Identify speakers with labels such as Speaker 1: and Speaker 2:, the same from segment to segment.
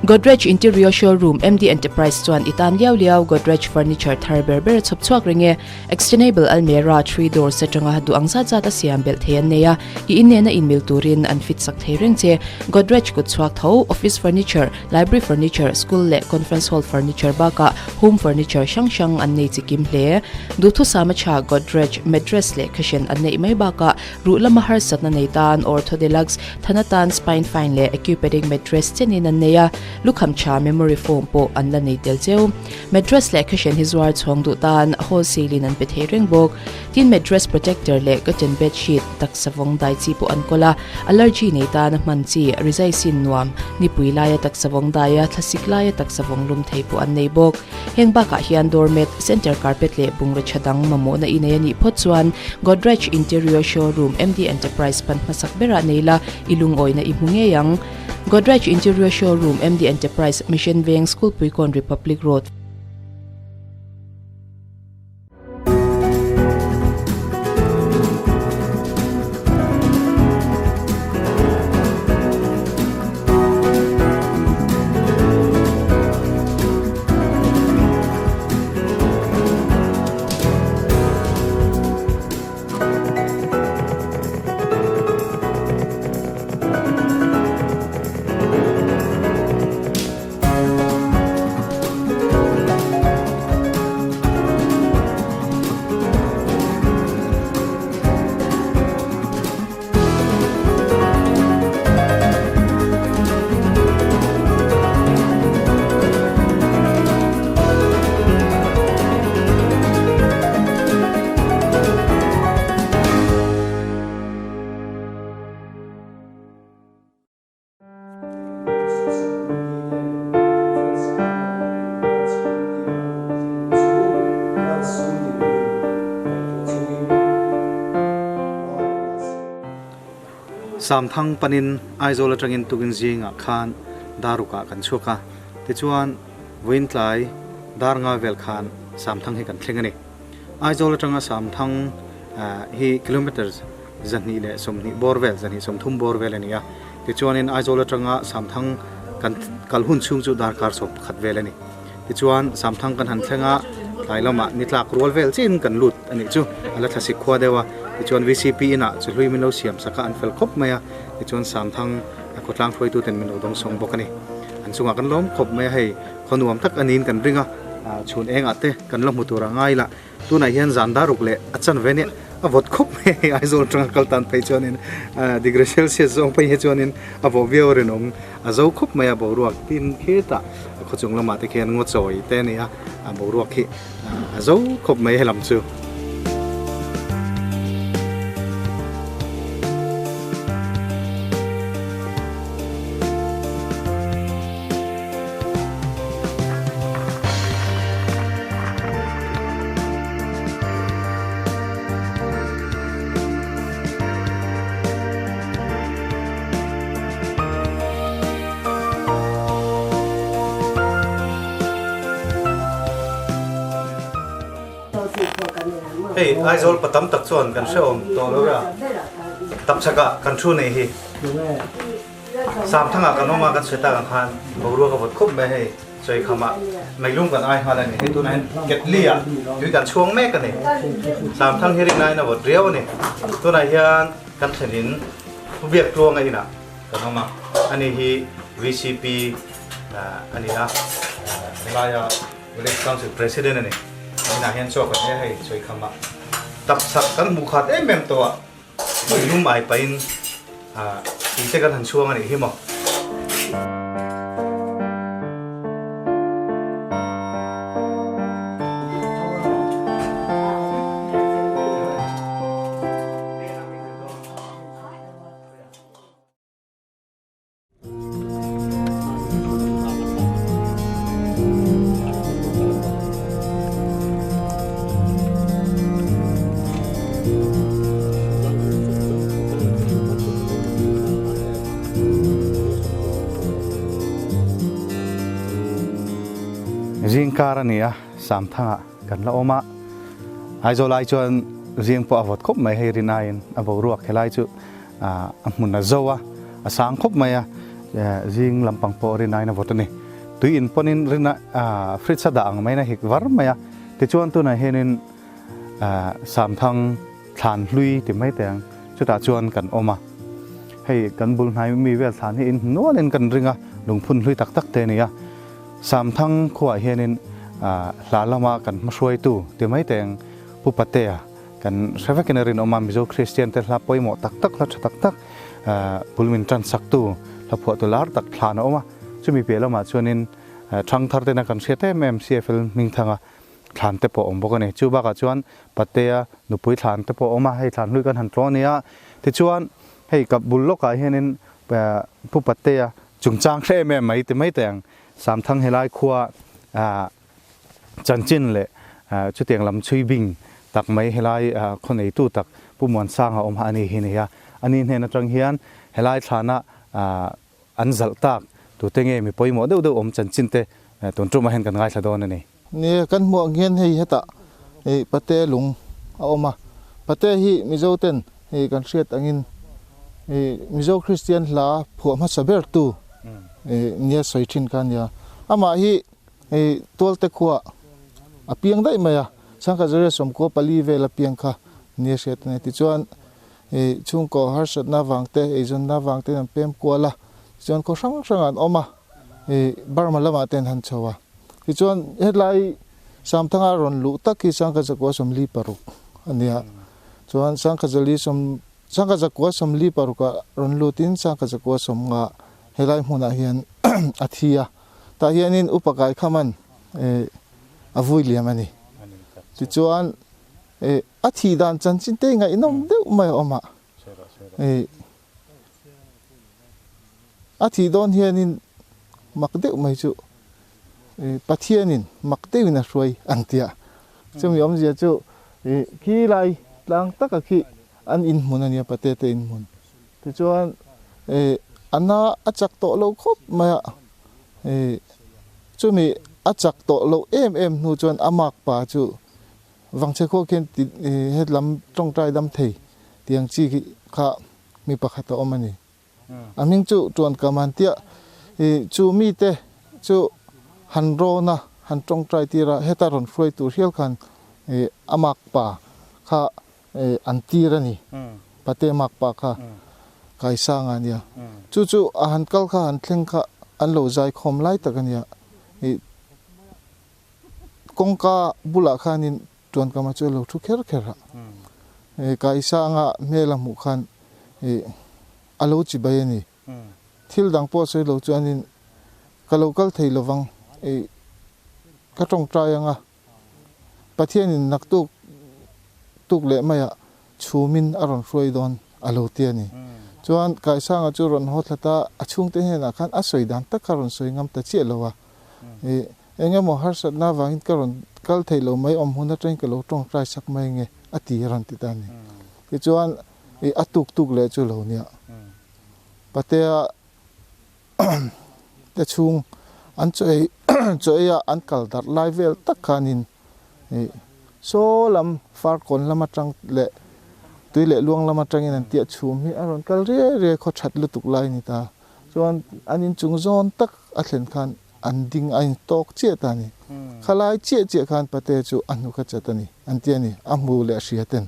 Speaker 1: Godrej Interior Showroom MD Enterprise chuan itan liao Godrej Furniture thar berber chhop chuak ringe extendable almirah 3 door setanga hadu angza chata siam bel thean neya I inena inmil turin an fit sak theireng che Godrej kut chuak tho office furniture library furniture school le conference hall furniture baka home furniture shang an nei chikim hle du thu samacha Godrej mattress le khashen an nei mai baka ru lamahar satna nei tan ortho deluxe thanatan spine fine le orthopedic mattress chenin an neya lukham cha memory foam po an la nei tel cheu mattress le khashen hizwar chhong du tan wholesale in an pe thereng bok tin mattress protector le cotton bed sheet tak savong dai chi po an kola allergy nei tan man chi rizai sin nuam nipui laya tak savong daya thlasik laya tak savong lum thei po an nei bok heng baka hian doormat center carpet le bungra chadang mamo na inaya ni phochuan Godrej Interior Showroom MD Enterprise pan masak bera neila ilung oina imunge yang Godrej Interior Showroom MD Enterprise Mission Veng School Puikon Republic Road
Speaker 2: Samthang panin aizola trangin tugin zinga khan daruka kan chuka tichuan wintlai darnga vel khan samthang hi kan thlengani aizola tranga samthang hi kilometers zanni le somni borvel zanni somthum borvel ania tichuan in aizola tranga samthang kan kalhun chung chu darkar som khat velani tichuan samthang kan han thlenga lailama nitlak rol vel chin kan lut ani chu ala thasik khwa dewa tichuan VCP ina chului mino siam saka an fel khop maya tichuan samthang kotlang thloi tu ten mino dong song bokani an chunga kan lom khop maya hei khonuam tak anin kan ringa chhun eng ate kan lom mutura ngai la tuna hian zanda rukle achan vene avot khop me aizol tang kaltan pe chonin degree celsius zong pe he chonin avo viorenom azo khop maya boruak tin kheta khochung lama te khen ngo choi te ne a boruak hi azo khop me helam chu hey aizol patam tak chuan kan shom to lora tap saka kan thu nei hi samthanga kanoma kan seta kan khan boru ka bot khop me he choi khama mailum kan ai hala ni he tu nan ketlia tu kan chuang me kan ni samthang heri nai na bot riaw ni tu na hian kan thenin biak tuang ai na kanoma ani hi VCP ani na laya village council president ani ina hian chok kan he choi khama tap sak kan mukhat em to a mailum ai pain ise kan han chuang ani hi mo Karania samthanga kan la oma aizolai chuan rieng po avot khop mai he rinain abo ruak helai chu hmun na zowa asang khop maya zing lampang po rin na votani tuin ponin rin na fritsa daang may na hikvar maya ti chuan tu na henin Samthang Lamtluang ti mai teng chuta chuan kan oma hei kan bul nai mi vel than hi in nuanin kan ringa lungphun hlui tak tak te nia Samthang khua henin lalama kan masuai tu ti mai teng pupatea kan sevakenerin oma mizo Christian te hla poimo tak tak la tak tak bulmin tran saktu la pho to lar tak thana oma chumi pelama chuanin thang thar te na kan sete mem CFL Hmingthanga thlan te po om bokani chuba ka chuan patea nupui thlan te po oma hei thlan hlui kan han tlo nia ti chuan hei kap bulloka henin pu patea chungchang khle me mai te mai teng Samthang helai khua chanchin le chutiang lam chui bing tak mai helai khonei tu tak pumon sanga om ani hinia ani hena tang hian helai thana anzal tak tu tenge mi poimo deuh deuh om chanchin te ton tuma hen kan ngai thladon ani
Speaker 3: ni kan mo ngen hei heta pate lung a oma pate hi mizo ten kan hriat angin mizo Christian hla phuama saber tu nia soithin kan ya ama hi tolte khua apiang dai maya sangka jere somko pali vela piang kha nia set ne ti chuan chung ko harsat na wangte jon na wangte nam pem kwala chuan ko sang sang an oma barma lama ten han chawa ti chuan headlai Samthanga ron lu taki sangka jakwa somli paruk ania chuan sangka jakwa somli paruka ron lutin sangka jakwa somnga helai hmuna hian athia ta hianin upakai khaman avui liamani ti chuan athi dan chanchin te nga inom deuh mai oma athi don hianin makdeuh mai chu pathianin makdeuh na roi antia chumi om zia chu khi lai tlang taka khi an in hmun ania patete in hmun ti chuan ana achak to lo khop maya chumi achak to lo em nu chuan amak pa chu wangche kho ken hetlam tong trai dam thei tiang chi kha mi pakhat omani aming chu tuan kamantia chu mi te chu hanrona han tong trai tira hetaron froi tu hial khan amak pa kha antirani pate mak pa kha kaisa ngania chu ahan kal kha an thleng kha an lo zai khom lai takania kongka bula khanin tuan kama chu lo thu kher kher kaisa nga mela mu khan alo chi bayani thil dang po sei lo chuanin kalokal thei lowang ka tong trayanga pathianin naktuk tuk le maya chumin aron froi don alo tiani chuan kaisa nga chu ron hotlata achung te hena khan asoi dan tak karon soi ngam ta che lowa engemo harsat na wangin karon kal thailo mai om huna train ka lo tong trai sak mai nge ati ran ti tani ti chuan atuk tuk le chu lo nia patea te chung an choya an kal dar lai vel tak khanin so lam far kon lama tang le tuile luang lama tangin an tia chum hi aron kal re kho that lu tuk lai ni ta chuan anin chung zon tak a thlen khan an ding ain tok che tani khalai che khan pate chu anu kha chatani antiani amu le hriaten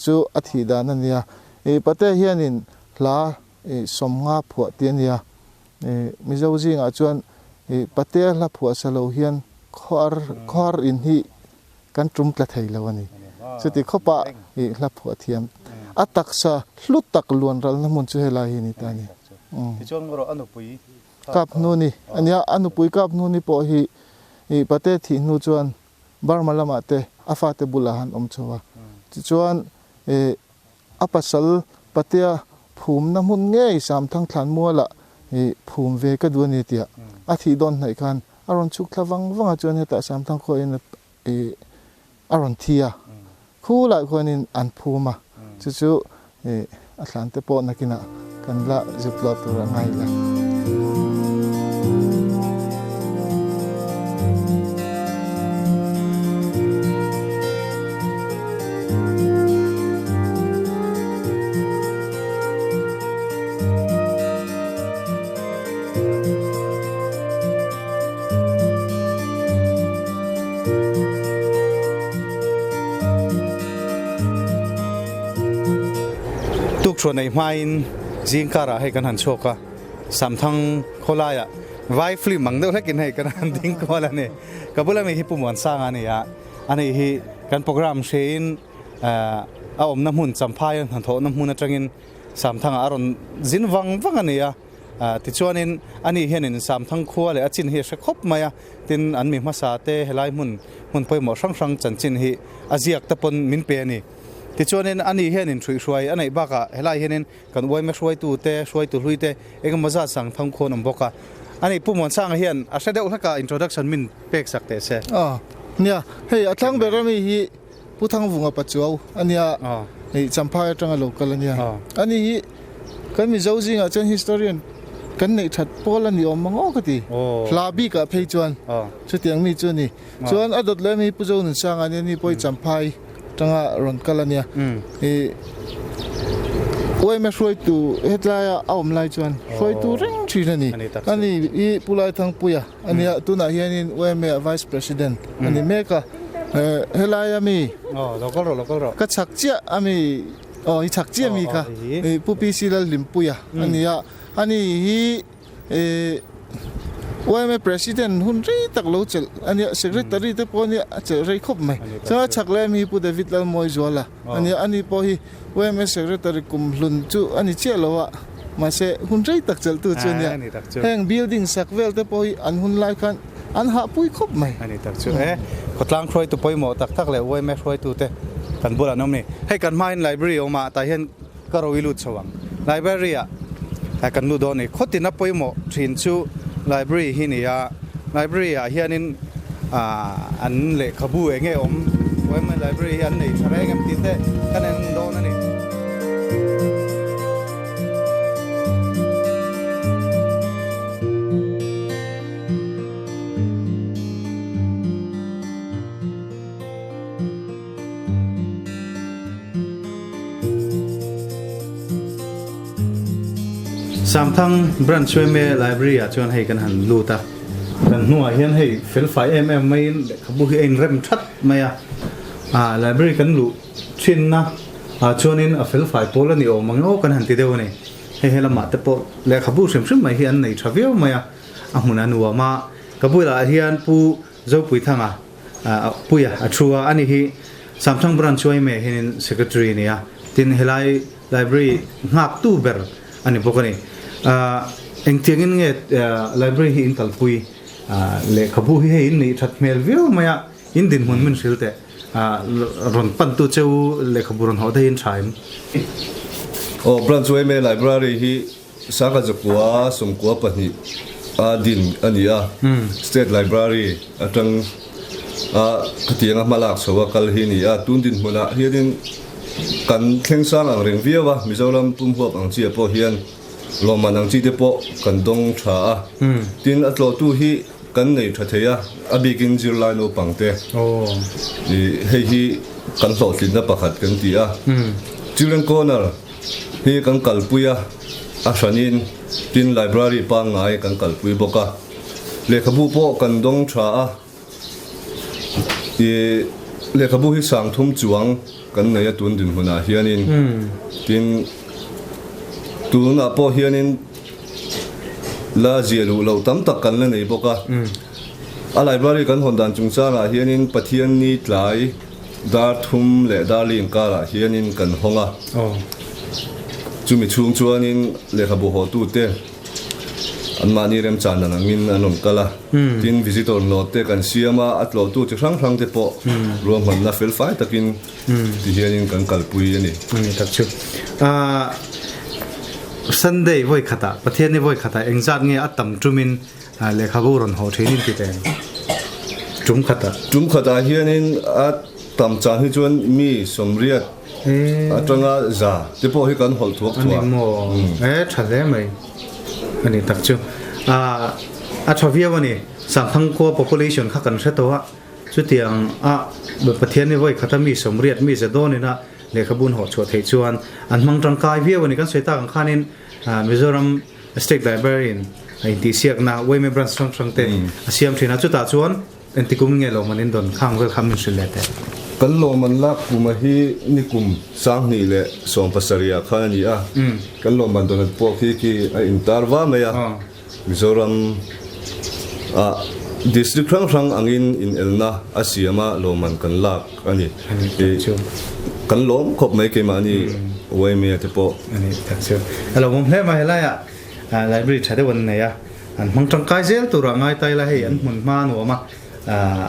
Speaker 3: chu athi dan ania pate hianin hla somnga phua tiania mizo jinga chuan pate hla phua salo hian khar in hi kan trum tla thei lawani chuti khopa hla phua thiam ataksa hlut tak luan ral na mun chu helai hi ni tani
Speaker 2: ti chuan ro anupui
Speaker 3: kap nuni ania anupui kap nuni po hi pate thihnu chuan barmalama te afate bulahan om chowa ti chuan apasal patea phum na mun nge Samthang thlan muala phum ve ka duani tia athi don nai khan aron chuk thlawang wanga chuan heta Samthang kho in aron thia khu lai khonin an phuma chu athlan te po nakina kanla ziplot ra ngai la
Speaker 2: ส่วนในไม้จิงการะให้กันหันโชกะSamthang Kholaya vai flim mang deuh lekin hei kan han ding ko la ne kabula me hi pumon sang ani ya ani hi kan program shein a om na hmun champhai han tho na hmun atangin Samthang aron zin wang ani ya ti chuanin ani hianin Samthang khua le achin hi khop maya tin an mi masa te helai hmun poimo sang chanchin hi aziak tapon min pe ani ti chuanin ani hianin thui hruai anei baka helai hianin kan wai me hruai tu te hruai tu hlui te engam maza Samthang khon om boka ani pumon sang hian a sedeu hlaka introduction min pek sakte se
Speaker 3: nia hei athlang berami hi puthang vunga pachuau ania hei champhai atanga local ania ani hi kan mi zojing a chen historian kan nei that pol ani om mango kati hlabi ka phei chuan chutiang mi chu ni chuan adot le mi pujo nun sang ani ni poi champhai tanga ron kalania oi me shroi tu hetlaya aum lai chuan shroi tu ring thina ni ani I pulai thang puya ani tuna hianin oi me vice president ani meka helaya mi
Speaker 2: local ro
Speaker 3: ka chakchia ami I chakchia mi ka pupi silal limpuya ani hi oi me president hun ri tak lo chel ani secretary te poni chel rei khop mai cha chakle mi pu David Lal moi zola ani po hi oi me secretary kum hlun chu ani chelowa ma se hun rei tak chel tu chu nia heng building sakvel te po hi an hun lai khan an ha pui khop mai
Speaker 2: ani tak chu khotlang khroi tu poimo tak le oi me khroi tu te kan bula nom ni hei kan main library oma ta hian karo ilut chawang library a kan lu do ni khotina poimo thin chu library hi ni ya library hianin an le khabu enge om wai ma library an nei thare ngam tin te kanen do na ni Samthang branch me library chuan hei kan han lu ta kan nuwa hian hei fel 5mm mai khabu hi ein rem that maya library kan lu chin na chuanin a fel 5 pol ani o mango kan han ti deu ni hei helama te po le khabu sem mai hian nei thaveu maya a hmuna nuwa ma kabula hian pu Zopui thanga puya athua ani hi Samthang branch me hin secretary ni ya tin helai library ngak tu ber ani bokani engtiangin nge library hi in kalpui le khabu hi in ni thatmel view maya in din hun min silte ron pan tu cheu le khabu ron ho in thaim
Speaker 4: branch me library hi saka jakwa somkwa pani din ania state library atang khatianga malak sowa kal hi ni tun din huna hi din kan tlengsang ang reng viawa Mizoram pumhuap ang chia po hian loman ang chi te po kan dong tha tin atlo tu hi kan nei thatheya abigin zirlaino pangte ni hi kan lo tin na pakhat kan ti children corner hi kan kalpuya ashanin tin library pa ngai kan kalpui boka lekhabu po kan dong tha lekhabu hi sangthum chuang kan nei tun din huna hianin tin tuna po hianin la zielu lo tam tak kan la nei boka a library kan hondan chungchanga hianin pathian ni tlai dar thum le darling kara hianin kan honga chumi chung chuanin lekhabu ho tu te an mani rem chan na ngin anom kala tin visitor note te kan siama atlo tu chi rang te po rom man na fel fai takin ti hianin kan kalpui ani
Speaker 2: tak chu Sunday voi khata pathian ni voi khata engzat nge atam tumin lekhabu ron ho theinin ti te tum khata hianin atam chan hi chuan mi somriat atanga za te po hi kan hol thuak thua thale mai ani tak chu thavia wani Samthang ko population kha kan thetowa chutiang pathian ni voi khata mi somriat mi zadoni na lekhabun ho chho thei chuan an hmang tangkai via wani kan soita kan khanin Mizoram State Librarian ai ti siak na wei me branch sang te asiam thina chu ta chuan entikum nge lo manin don khang wel kham min silete
Speaker 4: kan lo man lak kuma hi nikum sang ni le som pasaria khani a kan lo man don po ki a intarwa me ya Mizoram district rang angin in elna asiama lo man kan lak ani kan lom khop mai ke mani wai me te po
Speaker 2: ani takse alo mom hle ma hela ya library thade won ne ya an mangtang kai zel tu ra ngai tai la he an mun ma no ma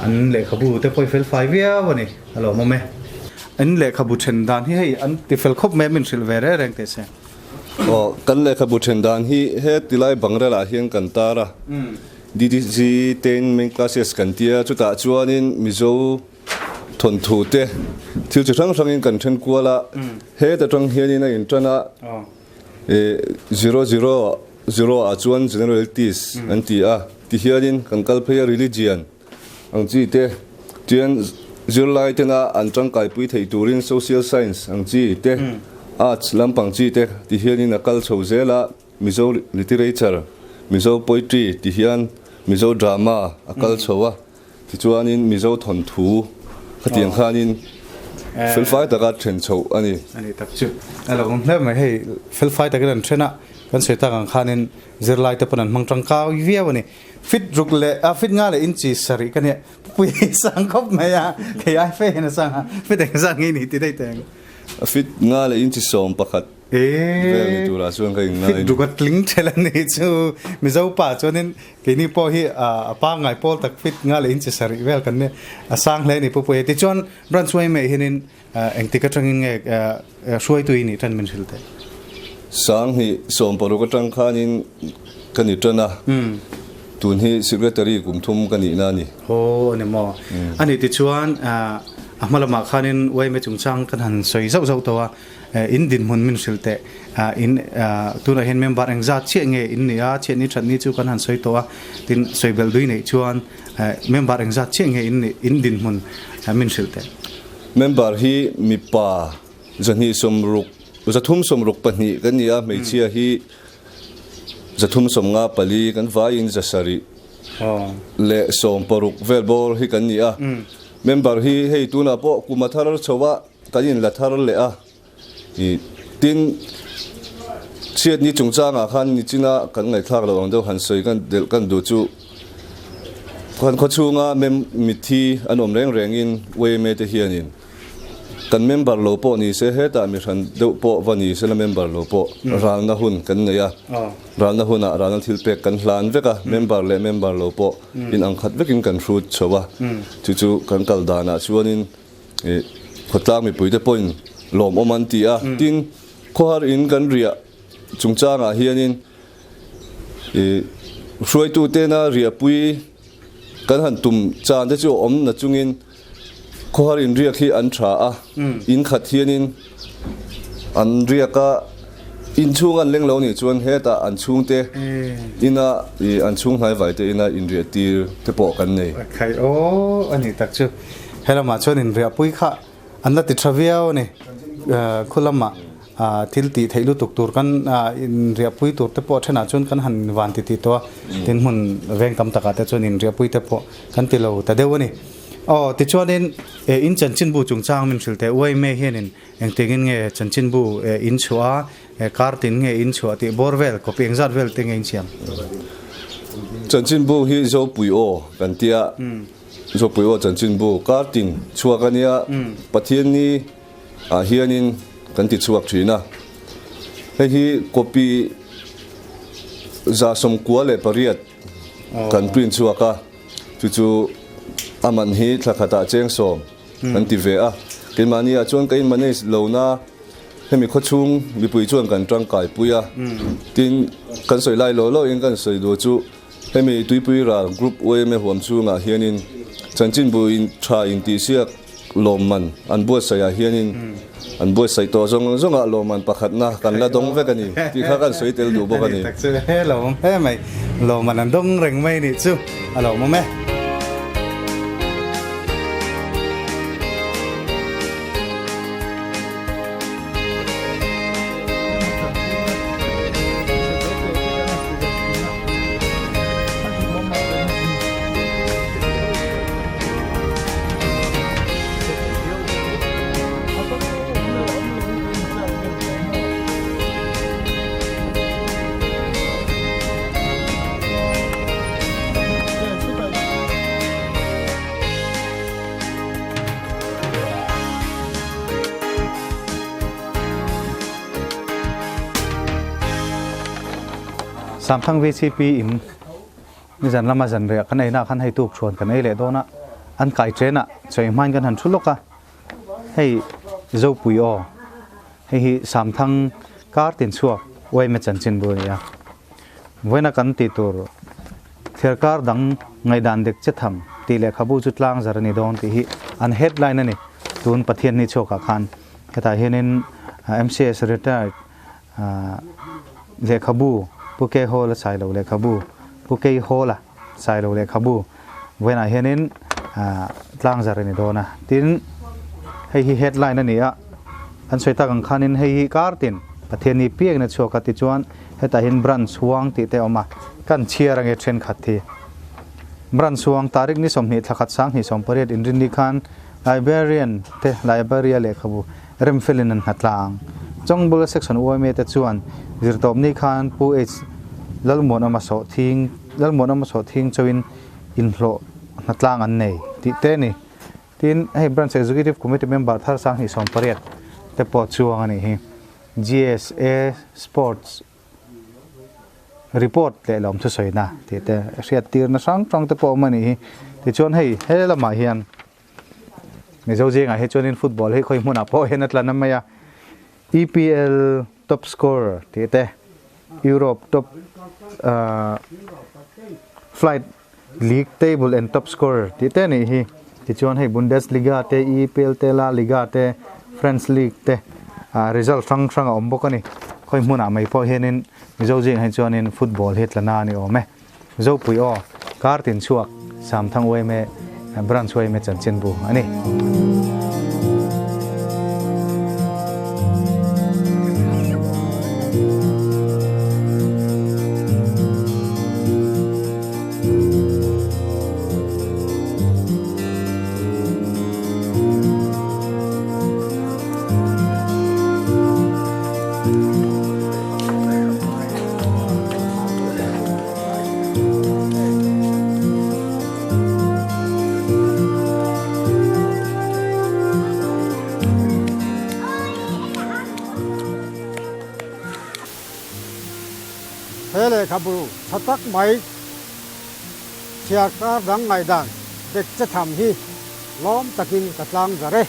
Speaker 2: an le khabu te poi fel 5 ya woni alo mom me an le khabu chen dan hi hei an ti fel khop me min silvere reng te se
Speaker 4: kan le khabu chen dan hi he tilai bangra la hian kan tara DDG 10 main classes kan tia chuta chuanin mizo thon thu te thil chi rang rangin kan then kuala he ta tang hianin a in tana 000 a chuan generalities anti a ti hianin kan kalphaya religion ang chi te tian zirlai tena an tang kai pui thei turin social science ang chi te arts lampang chi te ti hianin a kal chho zela mizo literature mizo poetry ti hian mizo drama a kal chowa ti chuanin mizo thon thu khatiang khanin felfai ta ga then chho ani
Speaker 2: tak chu alo mom hle ma hei felfai ta kan thena kan se ta kan khanin zirlai te panan mangtang kaw via woni fit rukle a fit nga le inchi sari kan he pui sang khop ma ya ke ai fe na sang fit sang ni ti dai teng
Speaker 4: fit nga le inchi som pakhat ve tu ra chuan kai nga
Speaker 2: fit dukat ling thela ni chu mi zo pa chuanin ke ni po hi a pa ngai pol tak fit nga le inchi sari vel kan ne a sang hle ni pu pu ti chon branch way me hinin eng ti ka tangin nge shuai tu ni tan min silte
Speaker 4: sang hi som paru ka tang khanin kani tana tun hi secretary kumthum kani na ni
Speaker 2: ho ne mo ani ti chuan ahmalama khanin wai me chungchang kan han soi zau zau tawa in din mun min silte in tuna hen member engzat che nge in nia che ni that ni chu kan han soi tawa tin soi bel dui nei chuan member engzat che nge in din mun min silte
Speaker 4: member hi mi pa zani somruk zathum somruk pani kania meichia hi zathum somnga pali kan vai in zasari le som paruk verbal hi kania member hi hei tuna po kumathar chowa kain la thar le a i tin chiat ni chungchanga khan ni china kan ngai thak lo ang do han soi kan del kan du chu kan khochunga mem mithi anom reng rengin we me te hianin kan member lo po ni se heta mi ran do po wani se la member lo po ral na hun kan ne ya ral na huna ral na thil pe kan hlan veka member le member lo po in ang khat vekin kan fruit chowa chu chu kan kal dana chuanin khotlang mi puite point lom oman ti a tin khoar in kan ria chungchanga hianin hroi tu te na ria pui kan han tum chan de chu om na chungin khoar in ria khi an tha a in khat hianin an ria ka in chung an leng lo ni chuan heta an chung te ina an chung hai vai te ina in ria tir te po kan nei
Speaker 2: khai o ani tak chu hela ma chuan in ria pui kha an la ti travia ne khulama thilti theilu tuk tur kan in ria pui tur te po thena chun kan han wan ti to tin mun veng tam taka te chun in ria pui te po kan ti lo ta dewani ti chuanin in chanchin bu chungchang min silte oi me hianin eng tegin nge chanchin bu in chua kartin nge in chua ti borvel ko pengzat vel te nge chiam
Speaker 4: chanchin bu hi Zopui o kan tia Zopui o chanchin bu kartin chua kania pathian ni hianin kan ti chuak thina hi copy za som kuale pariat kan print chuaka chu aman hi thlakata cheng som kan ti ve a kimania chuan kain manage lona hemi khochung mi pui chuan kan tang kai puya tin kan soi lai lo in kan soi do chu hemi tuipui ra group we me huam chunga hianin chanchin bu in tha in ti siak lomman an bo saya hianin an bo sai to zonga loman pakhat na kan la dong ve kani ti kha kan soi tel du bo kani
Speaker 2: tak chu hello he mai loman an dong reng mai ni chu alo mo me Samthang VCP in ni jan lama jan re kan ei na khan hei tuk chhuan kan ei le do na an kai trena chei hman kan han thuloka hei Zopui o hei Samthang kar tin chuak wai me chan chin bu ya voina kan ti tur therkar dang ngai dan dek che tham ti le khabu chu tlang zarani don ti hi an headline ani tun pathian ni choka khan kata henin MCS retired le khabu puke hola Sailo le khabu puke hola Sailo le khabu voina henin tlang zarani dona tin hei hi headline ani a an soita gang khanin hei hi kartin pathian ni piek na choka ti chuan heta hin bran suang ti te oma kan chiarang e thren khat thi bran suang tarik ni somni thakhat sang hi sompariat in rin ni khan librarian te library le khabu remfilin an hatlang chongbul section OMA te chuan zirtop ni khan pu h lalmon ama so thing chuiin in hlo hatlang an nei ti te ni tin hei branch executive committee member thar sang hi sompariat te po chuang ani hi GSA sports report le lom thu soina ti te riat tir na sang te po mani hi ti chon hei hela ma hian mi zo je nga he chonin football he khoi hmuna po hen atla namaya EPL top scorer ti te Europe top flight league table and top scorer ti te ni hi ti chon hei Bundesliga te EPL te La Liga te French league te result sang ombokani khoi hmuna mai po henin zo jing hai chuanin football hetlana ni ome Zopui o kartin chuak Samthang me branch me chanchin bu ani
Speaker 5: hele khabu satak mai chiak ta dang ngai dan dek che tham hi lom takin katlang zare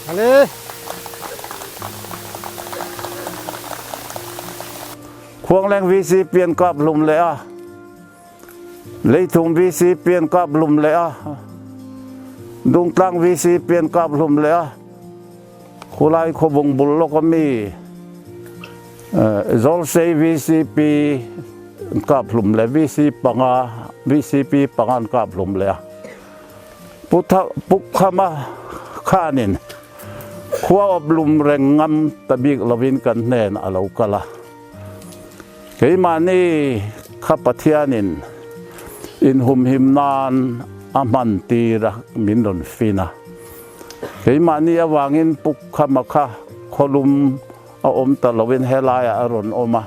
Speaker 5: ale
Speaker 6: khuang leng VC pian kap lum le a leitung VC pian kap lum le a dung tlang VC pian kap lum le a khulai khobong bul lo ko mi zol sei VCP kap lum le VCP pangan kap lum le a pukhama khanin khua oblum reng ngam tabik lovin kan nen alo kala keimani khapathianin in hmingthang aman tira mindon fina keimani awangin pukhamakha kholum a om talowin helaya aron oma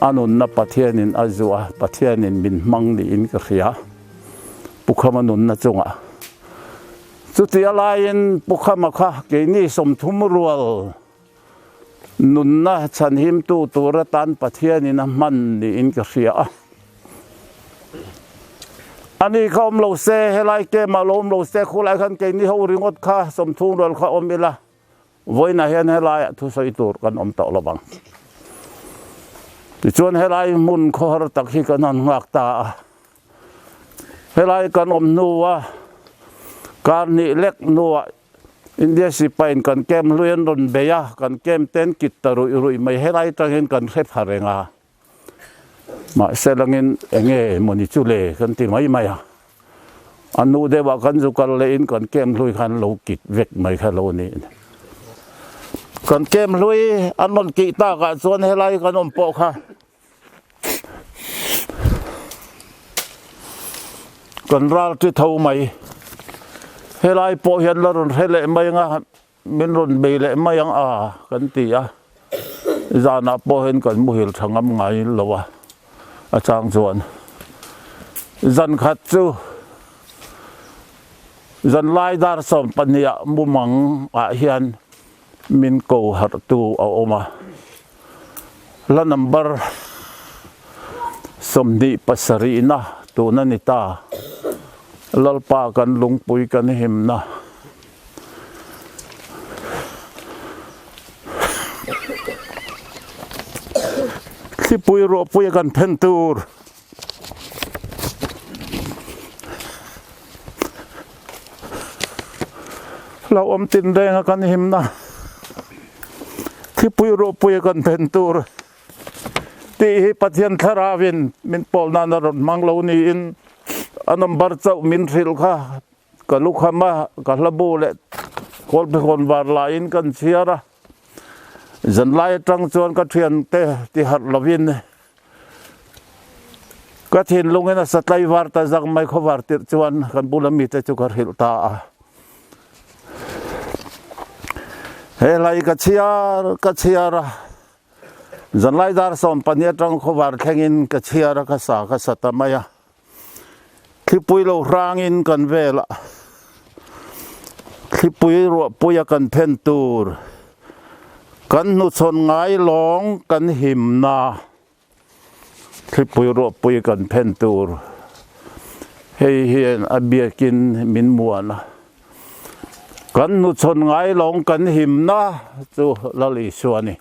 Speaker 6: anun na pathianin azua pathianin min mangni in ka khia pukhamanun na chunga chuti alain pukhamakha keini somthum rual nunna chanhim tu turatan pathianin man ni in ka khia ani khom lo se helai ke malom lo se khulai khan ke ni ho ringot kha somthung rol kha omila voina hian helai thu soi tur kan om to lobang ti chuan helai mun khor tak hi kan an ngak ta helai kan om nuwa kan ni lek nuwa India sipain kan kem luyan ron beya kan kem ten kit taru irui mai helai tangin kan khet harenga ma selangin enge moni chule kan ti mai maya anu dewa kan zukal le in kan kem lui khan lo kit vek mai kha lo ni kan kem lui anon ki ta ka chon helai kan om po kha kan ral ti thau mai helai po hian la ron hele mai nga min ron be le mai ang a kan ti a zana po hen kan mu hil thangam ngai lowa achang chuan zan khat chu dân lai dar som pania mumang a hian min ko har tu a oma la number somni pasari na tu na nita lalpa kan lungpui kan himna Zopui ropui kan pentur lau tin deng kan himna Zopui ropui kan pentur ti pathian tharawin min polna na ron manglo ni in anam bar chau min ril kha ka lukhama ka hlabu le kol be kon war la in kan chiara zan lai tang chuan ka thian te ti har lovin ka thin lungena satlai war ta jang mai kho war tir chuan kan bulami te chu kar hil ta a he lai ka chiara zan lai dar som pania tang kho war thengin ka chiara ka sa ka satamaya Zopui lo rangin kan vela Zopui ropui kan pentur kan nu chon ngai long kan himna Zopui ropui kan pentur hei hian abiakin min muana kan nu chon ngai long kan himna chu lali suani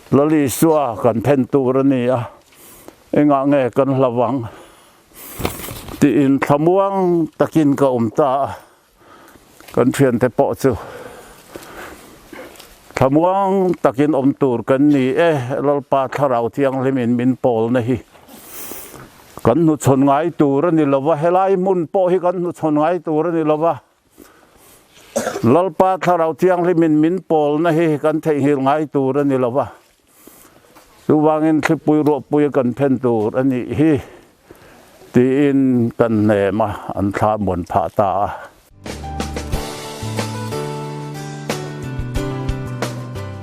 Speaker 6: lali suwa kan pentur ni a enga nge kan lawang ti in thamuang takin ka umta kan thian te po chu thamuang takin tur kan ni lalpa tharau thiang lemin min pol na hi kan nu chon ngai tur ni lawa helai mun po hi kan nu chon ngai tur ni lawa lalpa tharau thiang lemin min pol na hi kan thei hil ngai tur ni lawa Wangin Zopui ropui kan pentur ani hi tiin kan nema an tha mon pha ta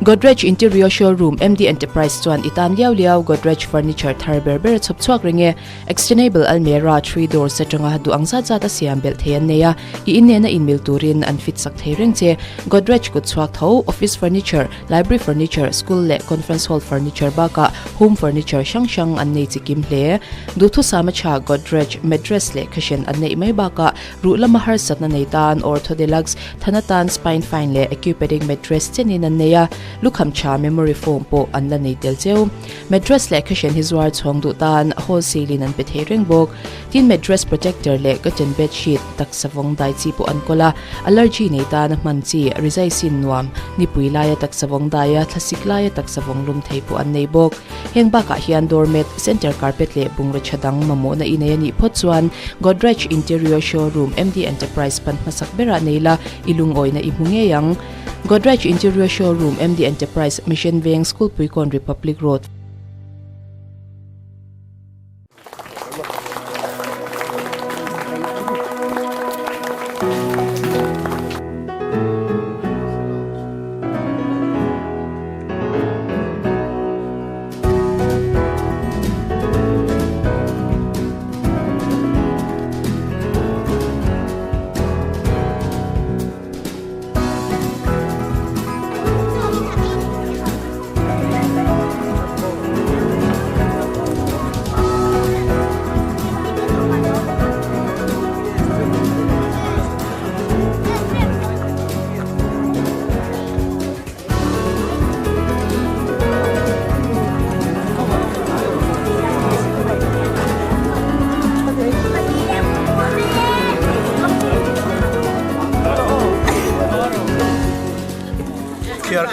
Speaker 1: Godrej Interior Showroom MD Enterprise chuan itan liao Godrej Furniture thar berber chhopchuak ringe extendable almirah 3 door setanga hadu angza chata siam bel thean neya I inne na inmil turin an fit sak theireng che Godrej ku chuak tho office furniture library furniture school le conference hall furniture baka home furniture shang an nei chikim hle du thu samacha Godrej mattress le khashen an nei mai baka ru lama har satna nei tan ortho deluxe thanatan spine fine le orthopedic mattress chenin an neya lukham cha memory foam po an la nei tel cheu mattress le khashen hizwar chhong du tan wholesale in an pe thereng bok tin mattress protector le cotton bed sheet tak savong dai chi po an kola allergy nei tan man chi rizai sin nuam ni puilaya tak savong daya thasiklaya tak savong lum thei po an nei bok heng ba ka hian doormat center carpet le bungra chadang mamo na inaya ni photsuan Godrej Interior Showroom MD Enterprise pan masak bera neila ilung oi na imunge yang Godrej Interior Showroom MD Enterprise Mission Veng School Puikon Republic Road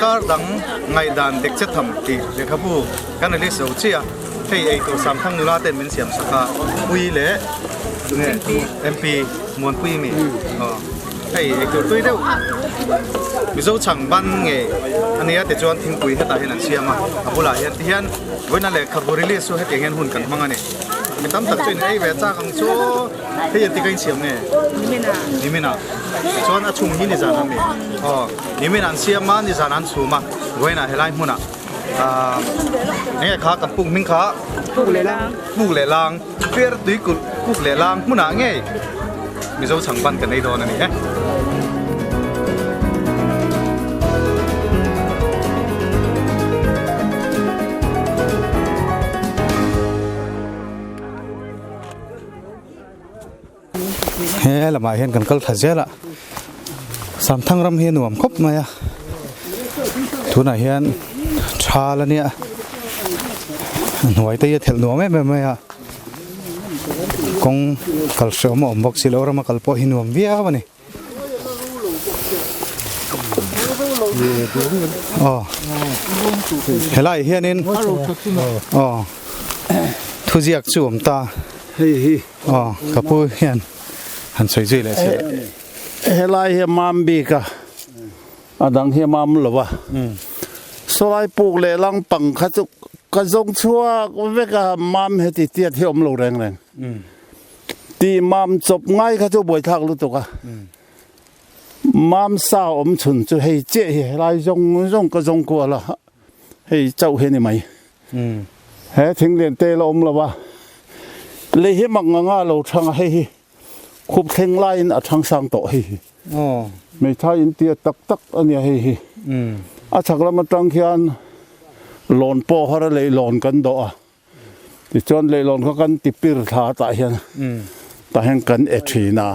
Speaker 2: Kar dang ngai dan dek che tham ti le khabu kan le so chia hei ei to Samthang Lamtluang min siam saka pui le ne MP mon pui mi hei ei to tui deu mi zo chang ban nge ania te chuan thing pui heta hian an siama abula hian ti hian voina le khaburi le so hete hian hun kan mangani mi tam tak chuin ei ve cha kang chu hei ti kain siam nge nimena chuan a chung hi ni zan ami nimena an siama ni zan an chuma voina helai hmuna nge kha kan pung ming kha pu le lang เฟียร์ตุยกุกเหล่ลางมุนาไงมิโซสังปันกันในโดนนี่ฮะเฮ้ละมาเห็นกันก็ทัดเจละสามทั้งรำเฮียนหนุ่มครบมาอ่ะทุนเฮียนชาละเนี่ยหน่วยตีเถลหนุ่มไม่อ่ะกงกัลเสมอมบอกสิเราเรามากัลปอหินหนุ่มเบี้ยวนี่อ๋อเฮลัยเฮียนินอ๋อทุจิกจู่มตาอ๋อกระปุยเฮียนหันสวยจุ้ยเลย
Speaker 6: เฮลายเฮมามบีกะดังเฮมามหรอวะสลายปลูกเลลังปังขจุกระจงชัวเวกมามเฮติเตียที่อมโลแรงตีมามจบง่ายขจุบวยทางรู้ตัวกะมามสาวอมฉุนจะให้เจ๊เฮลายจงกระจงกัวละให้เจ้าเฮนี่ไหมเฮถึงเรียนเตลอมหรอวะเลยเฮมังงาเราทางให้คุบเข่งไล่อัดทางสังโตให้ไม่ใช่อินเดียตักอันนี้ให้อาชักละมันตั้งเขียนหลอนปอเขาเลยหลอนกันโดอ่ะที่จนเลยหลอนเขากันติปิรธาตายเห็นตายเห็นกันเอชีนา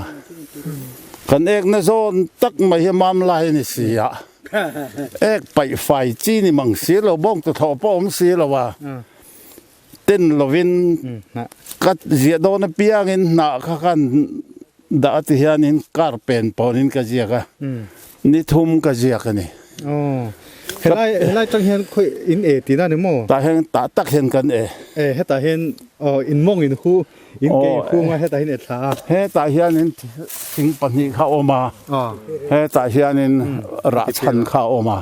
Speaker 6: กันเอกในโซนตักไม่เห็นมามไล่นี่เสียเอกไปไฟจีนี่มังเสียเราบ้องตัวทอป้อมเสียเราว่าเต้นเราวินกัดเสียโดนเปียกินหนักกันดาติฮานินการเป็นปอนินกะเจียกะนิทุมกะเจียกันนี่
Speaker 2: เฮลัยจังเห็นคุยอินเอตีน่าเนี่ยโม่
Speaker 6: ตาเห็นตาตักเห็นกัน
Speaker 2: เฮตาเห็นอินมงอินคูอินเกย์คูมาเฮตาเห็นเอทา
Speaker 6: เฮตาเฮียนินสิงปันนี่เข้าออกมาเฮตาเฮียนินราชันเข้าออกมา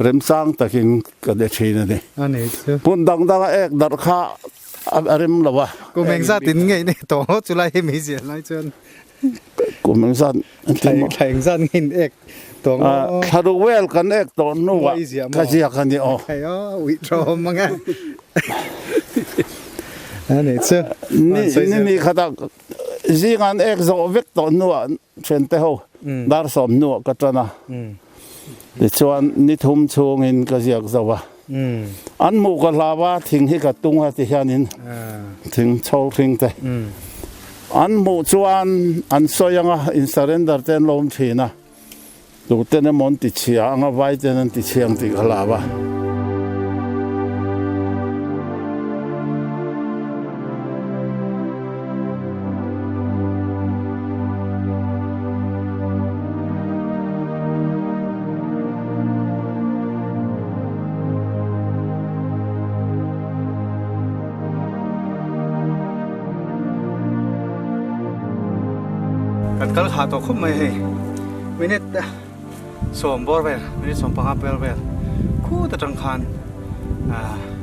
Speaker 6: เริ่มสร้างตะกินกันเดชีนั่นนี่ปุ่นดังเอกดักข้าอะไรมั้งล่ะวะ
Speaker 2: กูเมงซาตินไงเนี่ยโตจุไลให้มีเสียไรจน
Speaker 6: กูเมงซา
Speaker 2: แข่งซาเงินเอกตัว
Speaker 6: คาร์เวลกันเอกตัวนู้นกะเจียกันนี่อ๋อ
Speaker 2: ใครอ๋อวิตรอมมั้งไงอันนี้เชื่อ
Speaker 6: นี่ขนาดจีงานเอกโซเวกตัวนู้นเช่นเท่าดาร์สอมนู้นก็จะนะดิฉันนิทุมชงอินกะเจียกซะวะอันมูกลาวาทิ้งให้กับตุงฮัติฮานินถึงโชว์ทิ้งแต่อันมูจวนอันสวยงาอินสเรนเดอร์เต้นลมทีนะดูเต้นมอนติเชียงเอาไว้เต้นติเชียงติกลาวา
Speaker 2: กันก็หาตัวคุ้มไม่ให้ไม่เน็ตสวมบอลไปไม่เน็ตสวมปากกาเปลไปคู่ตะจังคัน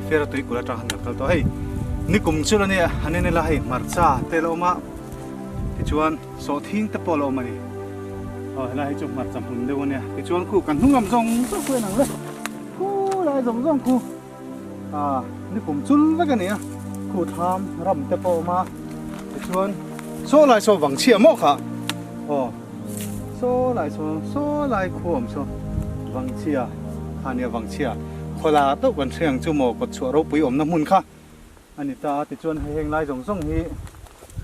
Speaker 2: เฟียร์ตุยกุลจังคันกันตัวให้นี่กลุ่มชุดนี้อันนี้นี่ละให้มาร์ซ่าเตลอมาที่ชวนโซทิ้งตะปอลอมานี่ละให้จุ่มมาจำหุ่นเดี๋ยวนี้ที่ชวนคู่กันทุ่งกำซองสักเพื่อนหนังเลยคู่ละจำซองคู่นี่กลุ่มชุดแล้วกันเนี่ยคู่ทำรำตะปอมาที่ชวนโซ่ลายโซ่หวังเชี่ยมอกค่ะโซ่ลายคู่ผมโซ่หวังเชี่ยอันนี้หวังเชี่ยคนละตัวกันเชียงจู่โมกดชัวเราปุยอมน้ำมันค่ะอันนี้ตาติดชวนให้เฮงลายส่งฮี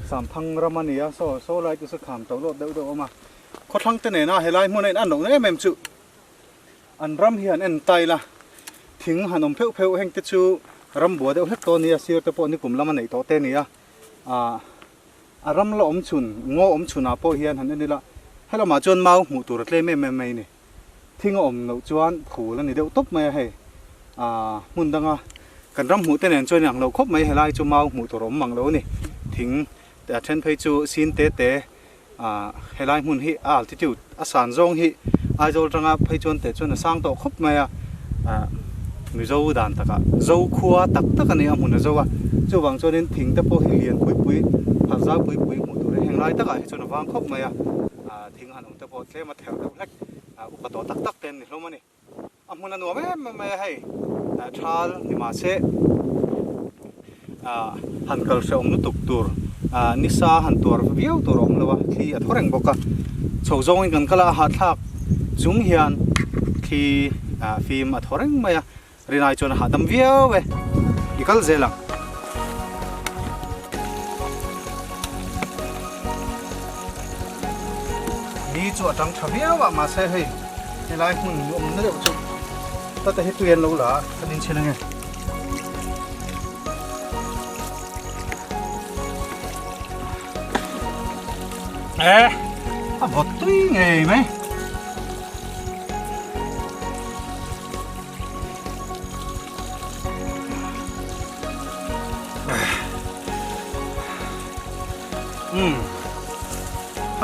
Speaker 2: สามพังรามันเนี่ยโซ่ลายจุดสักขามตัวรถเดี๋ยวออกมาเขาทั้งเตเนี่ยนะเฮลายมันในอันหนองเนี่ยแม่จุอันรำเฮียนอันไตละทิ้งหันอมเพลเฮงติดชูรำบัวเดี๋ยวเล็กตัวนี้เสียแต่พอนี่กลุ่มรามันในตัวเตเนี่ยอารมณ์เราอมชุนงออมชุนอาโปเฮียนหันนี่ละให้เรามาจนเมาหมูตัวรถเล่ไม่นี่ทิ้งอมเราจวนขู่แล้วนี่เดี๋ยวตบไม่ให้มุนดังกันรำหูเต้นจนอย่างเราครบไม่ให้ไล่จูเมาหมูตัวรมมังเรานี่ทิ้งแต่เช่นไปจูซินเตให้ไล่มุนฮิที่จุดอาสานจงฮิไอโจจังไปจนแต่จนสร้างตัวครบไม่มีโจด่านตะกะโจขัวตักกันเนี่ยมุนโจว่าโจวังจนนี้ทิ้งแต่พอเฮียนปุยภาษาปุยหมดตัวเลยแห่งไรตะกะจนวางครบไหมทิ้งหันแต่พอเทมาแถวเล็กอุปตัวตักเต็มนี่ลงมานี่มันนัวไม่ให้ชาลนี่มาเส han kal se om nu tuk tur nisa han tur viau tur om lawa thi a thoreng boka chhozong in kan kala ha thak chung hian thi film a thoreng maya rinai chon ha dam viau we ikal zelang đi chỗ trắng thαβia và mà xe hay lại hmun om na le chu ta ta hetuen lo la kanin chena nge a vot tui nge mai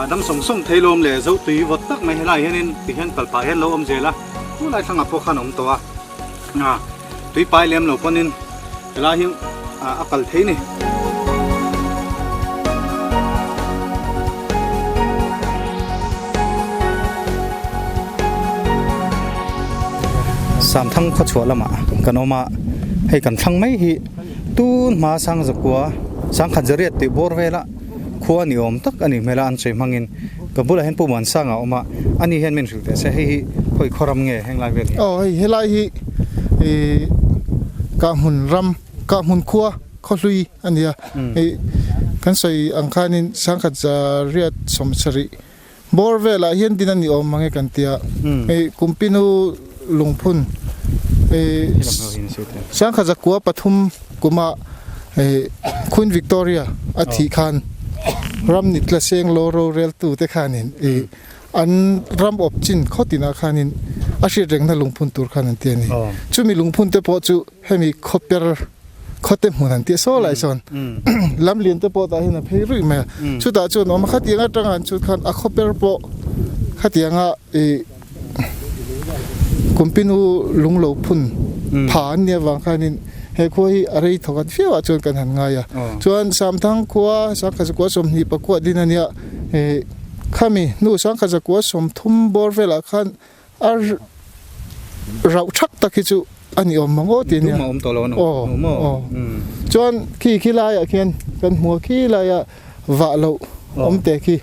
Speaker 2: đâm song song thấy lom lệ dấu tùy vật tắc mày lại nên thì hiện tại phải hiện lâu om dễ la cũng lại thằng apô khăn om to tùy phải lem lâu con nên là hiện akal thế này Samthang khó chua lắm cần oma hay cần thăng mấy hi tu mà sang giặc quá sang khát giới thì bor về la khua ni om tak ani mela an chei mangin kabula hen pu man sanga oma ani hen men sulte se hi khoi khoram nge heng lai vel
Speaker 3: he lai hi ka hmun ram ka hmun khua kholui ania kan sei angkhanin sangkhat za riat somsari borvela hian dinani om mangi kan tia kumpinu lungphun sangkhat za kwa pathum kuma Queen Victoria athi khan ram nit la seng lo ro rel tu te khanin an ram op chin khotina khanin ashi reng na lungphun tur khanan te ni chumi lungphun te po chu hemi khoper khote hmunan te so lai son lam lien te po ta hina phei ri me chu ta chu no ma khatia tangan chu khan a khoper po khatia nga kumpinu lunglo phun phan ne wang khanin he khoi arei thokan fiwa chon kan han nga ya chuan samthang khua sang kha kwa som hi pakwa dinania he khami nu sang kha kwa som thum bor vela khan ar rau thak takhi chu ani om mango ti ni
Speaker 2: om to lo no mo
Speaker 3: chuan khi la ya khian kan mu khi la ya wa lo om te khi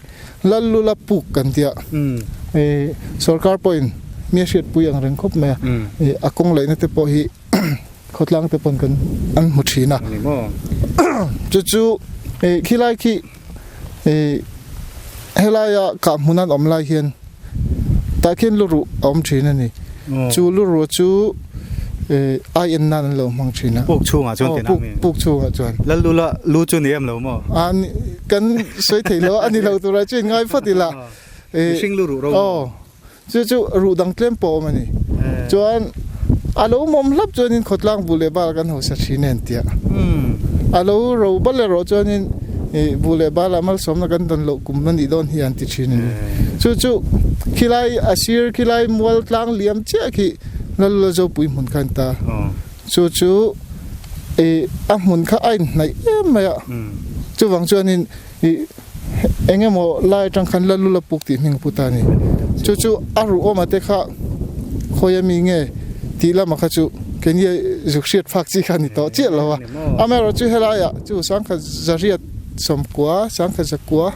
Speaker 3: lallula puk kan tia sarkar point mi shet puyang reng khop me akong lai na te po hi khotlang te pon kan an muthina chu khilai khi helaya ka munan omlai hian takin luru om thina ni chu luru chu ai en nan lo mang thina
Speaker 2: puk chunga chon te na
Speaker 3: puk chunga chon
Speaker 2: lallula lu chu ni em lo mo
Speaker 3: an kan soi theilo ani lo tura chin ngai fatila
Speaker 2: sing luru ro
Speaker 3: chu ru dang tlem po mani chuan alo mom lap chonin khotlang bule ba kan ho sa thinen tia alo ro bale ro chonin bule ba la mal som na kan don lo kum man di don hi an ti thinen chu khilai asir khilai mual tlang liam che khi lallula Zopui mun kan ta chu a mun kha ain nai em ya chu wang chonin engemo lai tang khan lallula puk ti hming putani chu aru oma te kha khoyami nge tila makhachu kenya zukshiat fakchi khani to che lawa amero chu helaya chu sangkha zariat somkwa sangkha zakwa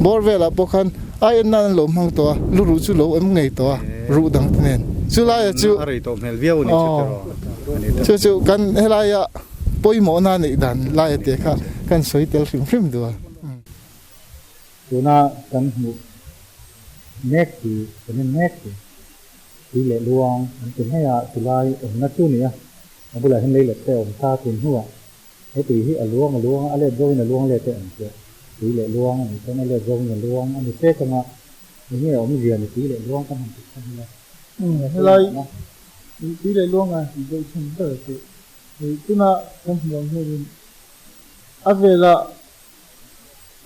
Speaker 3: borvela pokhan ai nan lo mang to luru chu lo em ngei to ru dang tnen chu la ya chu
Speaker 2: ari to mel viau ni
Speaker 3: chu kan helaya poimo na nei dan la ya te kha kan soi tel fim do
Speaker 7: tuna kan mu nek ti nek ti le luang an tin haya tulai om na chu ni a abula hin le te om ta tin huwa he ti hi aluang ale dong na luang le te an che ti le luang an te na le dong na luang an se kama ni om ji an ti le luang kan han kan la
Speaker 3: helai ti le luang a ti dei chen te tuna kan muang he avela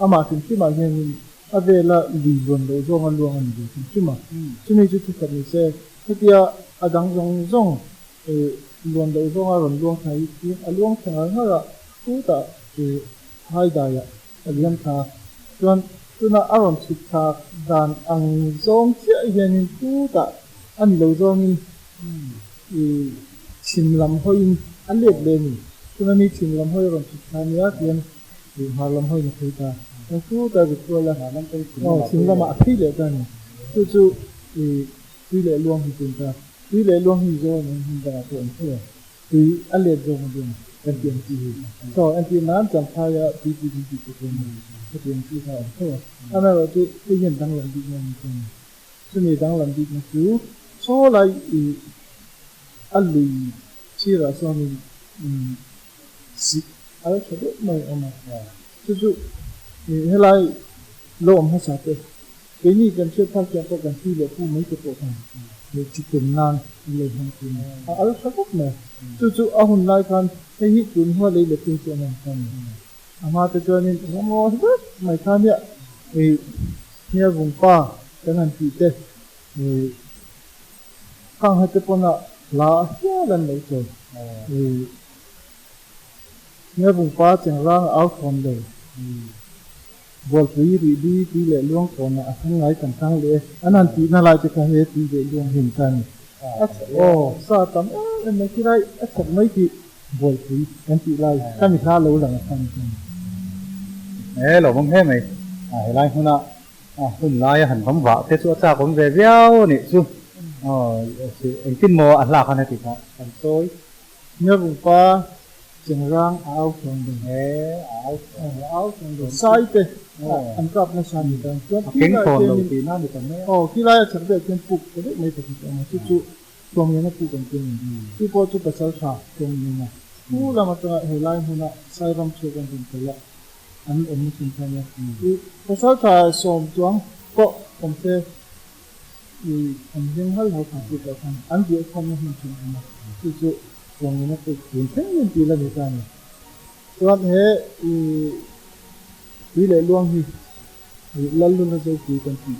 Speaker 3: ama tin chi ma hen avela li bon do zong an luang an di chi ma chumi chu chu ni se hetia adang zong luang do zong a ron luang thai ti a luang thang ha ra tu ta hai da ya alian tha chuan tuna aron chik tha dan ang zong che hian tu ta an lo zong in chim lam hoin an lek le ni ที่มันมีสิ่งลำห้อยรวมสุดท้ายนี้เพียงสิ่งหาลำห้อยมาคุยกันแล้วคู่แต่ก็ตัวละสิ่งละมาที่เหลือกันจู่ๆที่เหลือลวงที่เป็นกันที่เหลือลวงที่โจ้เนี่ยมันจะตัวเองที่อะไรโจ้มันเป็นกันเตียงที่ก็อันที่น้ำจำพายที่ตัวเองก็เตียงที่เขาอันนั้นว่าที่เห็นดังหลังดีมันเป็นซึ่งมีดังหลังดีมันคือโซ่ไรอันนี้ที่เราสอนสิอะไรชอบไม่เอามาจู่ๆเฮ้ยโลมให้สัตว์เดี๋ยวนี้กันเชื่อพักยาก็กันที่เหลือผู้ไม่จะปกป้องจิตเป็นนานเลยทั้งคืนอะไรชอบไม่จู่ๆเอาหุ่นไล่กันให้หิจุนหัวเลยเหลือเพียงตัวนั้นกันอามาแต่เจอเนี่ยงอไม่ทันเนี่ยเนี่ยvùngป้าจังหันปีเต้ข้างให้เจ้าปนละลาเสียกันเลยจ้ะเนี่ยvùngป้าจังร่างเอาคนเลยบอลสีดีที่เหลือล่วงคนอ่ะทั้งหลายทั้งเลยอันนั้นที่น่ารักจะแค่เหตุที่เหลือล่วงเห็นกันโอ้ซาตันไม่ที่ไรสักไม่ที่บอลสีอันที่ไรถ้ามีข้ารู้หลังกัน
Speaker 7: เราผมเห็นไหมไรคนน่ะคนไรหันผมว่าเทสุจ้าผมเรียวนี่ซูเอ็งกินโมอันลาคันติครับอันโซ่
Speaker 3: เนี่ยvùngป้าจังร่างเอาคนเดียวเอาคนเดียวใส่เตะอันกับนั่นสามีกัน
Speaker 7: เก่งคนเราตีหน้าดีกันไหม
Speaker 3: ที่ไรฉันเด็กเป็นปุ๊บก็ได้ไม่เป็นไรจู่ๆตรงนี้นะปุ๊บกันจริงที่พอจู่ๆภาษาตรงนี้นะผู้ละมาตัวเฮลัยหัวน่ะใส่รำช่วยกันจริงๆละอันนี้สิ่งที่เนี่ยภาษาสมจวงก็ผมเชื่อผมยังให้เราทำที่เราทำอันเดียวทำให้มันจริงนะจู่ๆตรงนี้นะปุ๊บคุณเพิ่งเรียนที่ละนี่กันส่วนที่เลยล่วงที่Lallula Zopui kan ti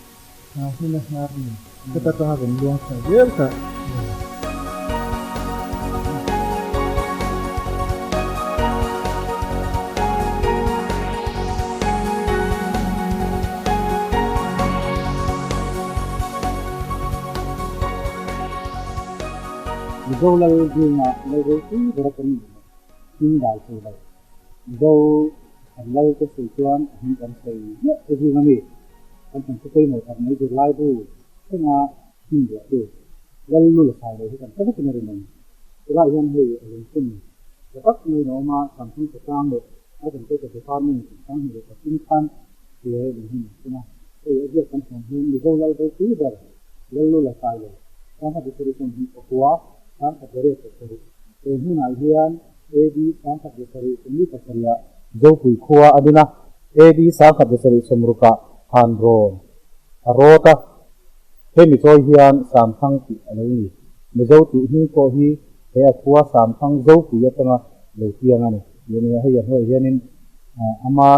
Speaker 3: hina hari kita tengah berluang saja tak
Speaker 7: Lallula Sailo-in Thlanrawn tinggal selai. Lallula ke chuan hmiang sei ne ke hi ngami kan Zopui mo tak nei lai bu thenga hindia tu Lallula Sailo kan ta ke ne rin ra yan hei rin kun tak nei no ma Samthang Lamtluang le a kan te ke farming tang hi ka tin khan le ni hin na je kan hon Lallula Sailo dar Lallula Sailo kan ha de kan hi khua kan ka dere ke hin na hian edi kan ka de ni ka saria Zopui khua aduna edi sa khat de sari somruka Thlanrawn arota hemi choi hian Samthang ti aloni mizo ti hi ko hi he khua Samthang Zopui atanga lo tiang ani yeni he hoi hianin ama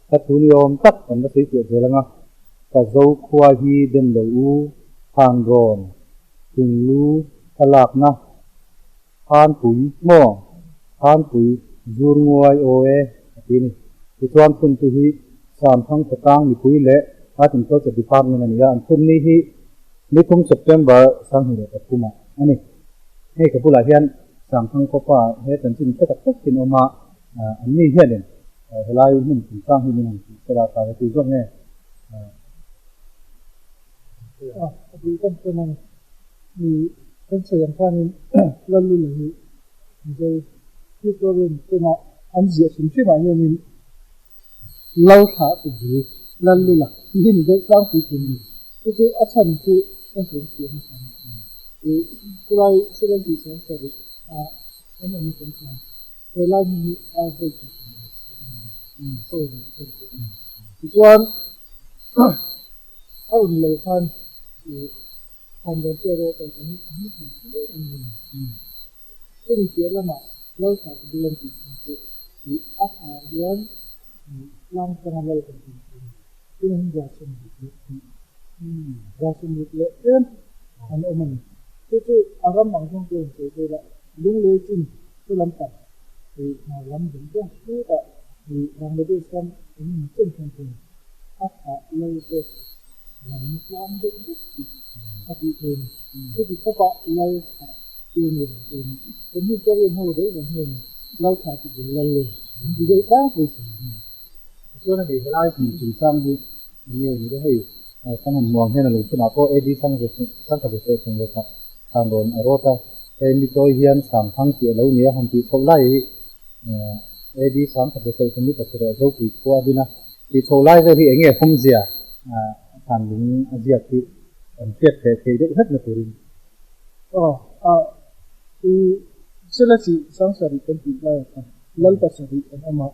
Speaker 7: ta tuliom tak an da sei ti zelanga ka zo khua hi dem lo u Thlanrawn tunglu rawtna pui mo pui zurngoi oe ini chuan kun tu hi Samthang Lamtluang ni pui le atin to che department ani an kun ni hi nikum September sang hi ta kuma ani he ka pula hian Samthang ko pa he tan chin ta tak tin oma an ni hian helai mun sang hi ni sera ta ti zo ne
Speaker 3: di kan tenan ni kan sayang kan Lallula ni jadi kita rin tena anjia sumsi banyak ni lau tak tu Lallula ini dia sang putih itu acan tu kan sumsi macam kulai sebelum itu saya ini macam kulai ni apa itu tujuanเอาเลยท่านทำเป็นเจ้าโรคแบบนี้ซึ่งเสียละมาเราสามเดือนติดที่อาหารเดือนร่างกายเราเป็นซึ่งยาสมุนไพรเอ็นอันนั้นคืออารมณ์บางช่วงเกินเสียละลุงเลยจริงก็ลำตัดมาลำถึงก็คือรังเลยซ้ำอันนี้เป็นคนที่อาหารเราเป็นIslam itu tapi itu kita pak lai ini ini kalau mau deh
Speaker 7: เราขาดถึงเลยดีได้ตั้งใจตัวนั้นเองเราถึงจุดสร้างที่นี่นี่ได้ตั้งหันมองให้เราลูกคุณอาก็ดีสร้างจะสร้างกับตัวเองเลยครับทางโดนอารมณ์แต่มีตัวเฮียนสามทั้งที่เราเนี่ยหันที่เขาไล่ดีสร้างกับตัวเองนี่ก็จะเราปีกว่าดีนะที่เขาไล่ก็ที่เองเนี่ยคงเสียทางนี้อาเซียที่เทียบเทียบได้hết là tuổi thì sẽ là chỉ sáng sớm cái gì là lal pasari anh mà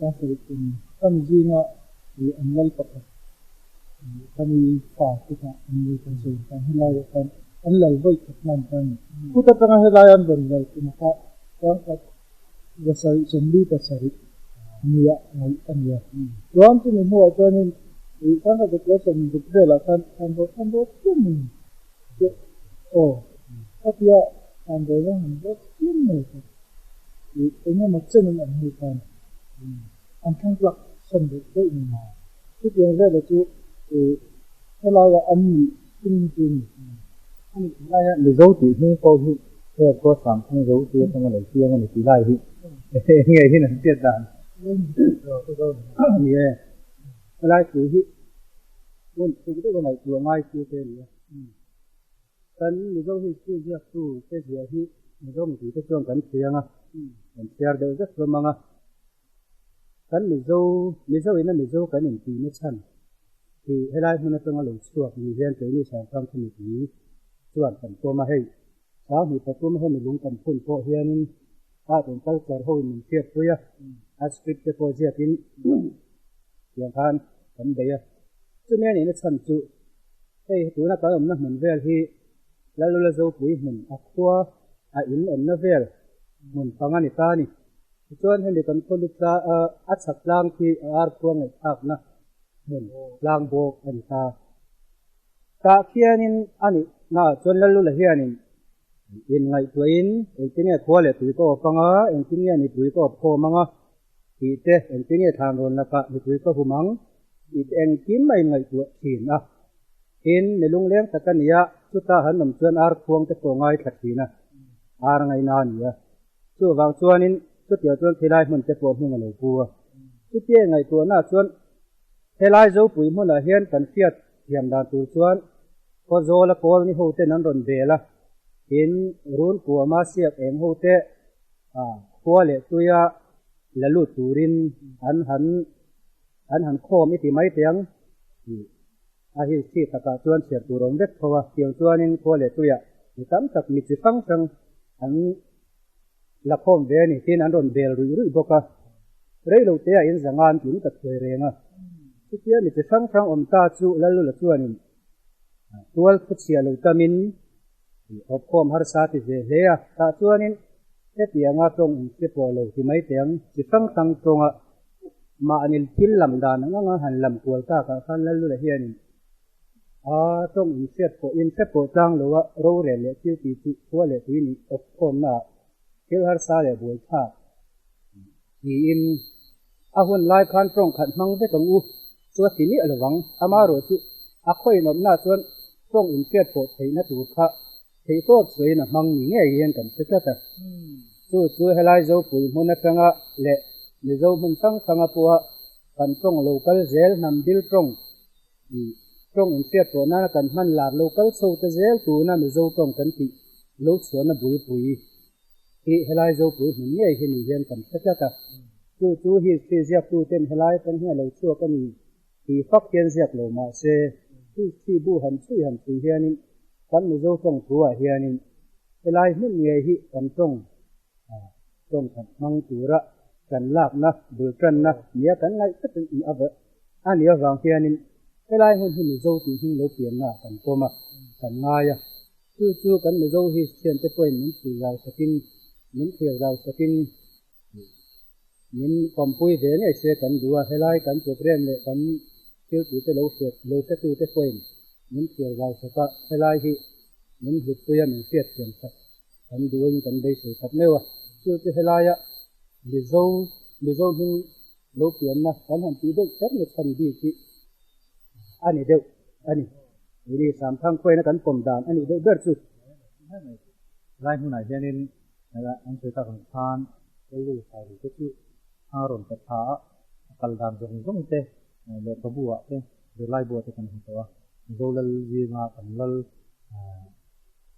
Speaker 7: sáng sớm cái anh gì mà thì anh lal pasari kami phá cái anh như cái gì cái hilai cái anh lal với cái nam cái chúng ta đang hilai anh vẫn lal cái mà cái pasari sendiri pasari nia anh ya orang tu ni mua cho nên thì sáng sớm cái sớm được về là anh bố cái mình tapi ya anda yang buat ini ini macam mana ni kan antang pelak sendiri ini itu yang saya baca kalau ani tinggi ani laya lezau ti ni kau ni saya kau samthang lezau ti sama lezau ti yang ni tilai ni ini nanti tiada dan ni laya tu ni pun kita kena keluar mai tu ni kan lezau ni tu dia tu dia ni lezau ni kita cuma kan hmiang kan share dah dah semua kan lezau ini lezau kan ini ni chan thì hay là mình đang làm suốt thì hiện tạiนี่สามครั้งที่มีส่วนกันตัวมาให้สามีตัวมาให้ในลุงกันพุ่นโพเฮียนี่ถ้าเป็นการจัดห้องมันเทียบตัวอาสคริปต์โปรเจกต์นี้อย่างท่านทำได้จุดนี้นี่ชั้นจุไอ้ตัวนักการเมืองเหมือนเวลที่แล้วเราจะคุยเหมือนอักขวาอินอันนั้นเวลเหมือนฟังอันนี้ตานี่ส่วนให้ในการคนที่จะอัดสักล่างที่อาร์พวงไอ้ทักนะเหมือนล่างโบกอันตาตาเขียนินอันนี้น่าจนแล้วรู้ละเฮียนินอินไงตัวอินเองที่เนี่ยขวาเลยตัวก็ฟังเองที่เนี่ยนี่ตัวก็พอมังที่เจ้เองที่เนี่ยทางโดนละก็ตัวก็ผู้มังที่เองกินไม่ไงตัวขีนอินในลุงเลี้ยงตะกันเนี่ยสุดท้ายหันนำชวนอาร์พวงจะตัวไงขัดขีนะอาร์ไงนานเนี่ยช่วงบางช่วงนี้สุดเดียวช่วงที่ได้มันจะปวดหัวหนูปัวสุดเจ้ไงตัวน่าชวนเฮลัยโจปุยมันละเฮียนกันเฟียดเทียมดานตัวชวนพอโจละโกลนี่โหเตนั้นรอนเบละเห็นรุ่นกัวมาเสียบเองโหเตกัวเละตัวยาละลุตูรินหันโคมิติไม้เตียงอาฮิสิตะกะชวนเสียตัวรองเด็กเพราะว่าเตียงชวนนี่กัวเละตัวยาตั้มตักมิจิฟังจังหันละโคมเวนี่ที่นั้นรอนเบลรุ่ยบอกว่าเรื่องเราเตะอินสังานถึงตัดเทเรงที่เที่ยนี่จะฟังอมตาจูแล้วลุละชวนนี่ตัวพุทธเสียลุตามินอบคมหาสาธิเจเลียตาชวนนี่เตียงตรงที่พอเราที่ไม่เตียงจะฟังตั้งตรงมาอันนี้พิลลำดานงั้นหันลำกัวตากับขันแล้วลุละเฮียนี่ตรงอินเสียโปจังหรือว่าเราเรียนเลี้ยที่ที่ตัวเลี้ยที่นี่อบคมน่ะเกี่ยวหาสาเลี้ยบวยชาที่อินหุ่นลายคันตรงขันมังได้ตรงส่วนที่นี้ระวังอามาโรจุอาคอยนบหน้าส่วนตรงอินเฟียดโปรตีนถูกค่ะที่ตัวสวยนะมังนี่เงี้ยกันเสร็จแล้วจู่ให้ลายโจปุยมันนักงะเละในโจมันตั้งทางปัวกันตรงโลกาลเซลนำดิลตรงอินเฟียดโปรนั่นกันมันหลาดโลกาลโซตเซลตัวนั้นในโจตรงกันที่โลกส่วนนั้นปุยที่ให้ลายโจปุยมันนี่เงี้ยกันเสร็จแล้วจู่ฮิสเซียตูเต็นให้ลายเป็นให้เราชั่วกันนี่ที่ฟักเทียนเสียกโลมาเซที่บูหันช่วยเฮียนินกันในโจตรงตัวเฮียนินให้ลายมันเงี้ยฮิกันตรงกันมังตัวระกันลากนะเบิกกันนะเนี่ยกันไงก็เป็นอีอับอันนี้วางเฮียนินให้ลายมันที่ในโจที่หิ้งเราเปลี่ยนหน้ากันโกมากันง่ายจู่กันในโจฮิสเซียนจะเป็นเหมือนสื่อเราสกินเหมือนเที่ยวเราสกินมินคอมพุยเดเนี่ยเสียกันดูว่าให้ไล่กันตัวเรียนเลยกันเที่ยวตีเตโลเสียโลเซตูเตฟอยน์มินเที่ยวเราสักให้ไล่ที่มินหยุดตัวยันเสียเสียงสักกันดูยิ่งกันได้เสียสักเนี่ยวะจู่ที่ให้ไล่อะลิโซหิ้งโลเปลี่ยนนะกันหันตีเด็กแค่เนี่ยทันดีที่อันนี้เดียวอันนี้สามทางคุยนะกันผมด่านอันนี้เดียวเบิร์ดสุดไล่หุ่นไหนเช่นนี้นะครับอันสุดท้ายของทาน Lallula Sailo chu Thlanrawn ta tha kal dan zong te le kabua te de lai bua te kan to zo lal zinga kan lal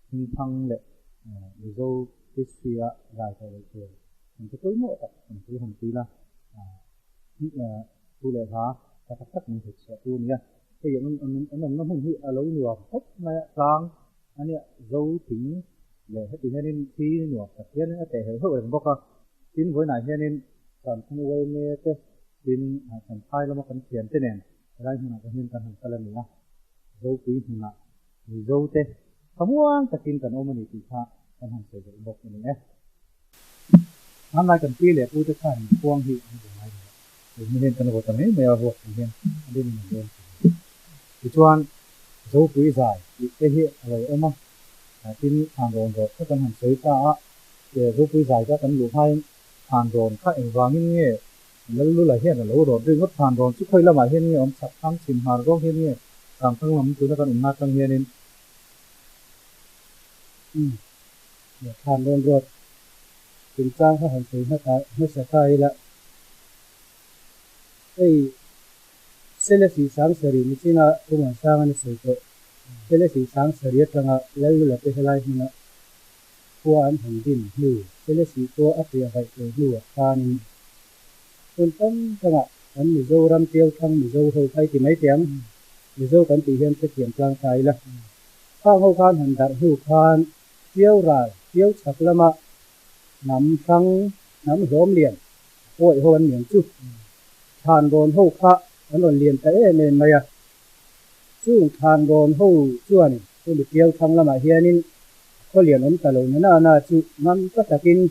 Speaker 7: Hmingthang le zo Asia gai ta le te mình cái mo ta mình cái hành tí là tu lệ hóa ta tất mình thực sự tu nha bây giờ mình nó không hiểu lối nuột hết mà sang anh ấy dấu tính để hết thì nên khi nuột tập thiên nó thể hiện hơn bốc tin với này nên còn không quay nghe thế tin thành thay là một cái tiền thế này đây là cái hiện tượng hàng lần nữa dấu quý huna dấu thế không muốn ta tin cần ôm mình thì khác còn hàng sẽ bốc mình nhé hôm nay cần phi lệ phụ tất cả những quang hiệu như này mình nên cần có tầm ấy mà học mình nên mình nên thì chuan Zopui dài cái hiện rồi em không tin Thlanrawn rồi các con hàng sới ta để Zopui dài các con lũ hai Thlanrawn các em vàng như nghe Lallula hiện là lỗ rồi đừng có Thlanrawn chút hơi là mà hiện nghe ông sắp thăng chìm hà rong hiện nghe Samthang Lamtluang các con nát trong hiện nên Thlanrawn rồi tình trạng các hàng sới hết sẽ thay là cái selesi sang seri ni china tunga sang ani seito selesi sang seri tanga Lallula te helai huna khua an handin hnu selesi to apia hai te hnu khanin kun tam tanga an mizoram tel thang mizo ho thai ti mai tiang mizo kan ti hian te thiam tlang tai la khang ho khan han dar hu khan piau rai piau chaklama nam thang nam zom lian hoi ho an miang chu Thlanrawn ho kha anh còn liền tới nên mày à, chú Thlanrawn hou chuan tôi được kéo thăng là mà hiện nên có liền ông ta luôn na chú ngắm tất cả kinh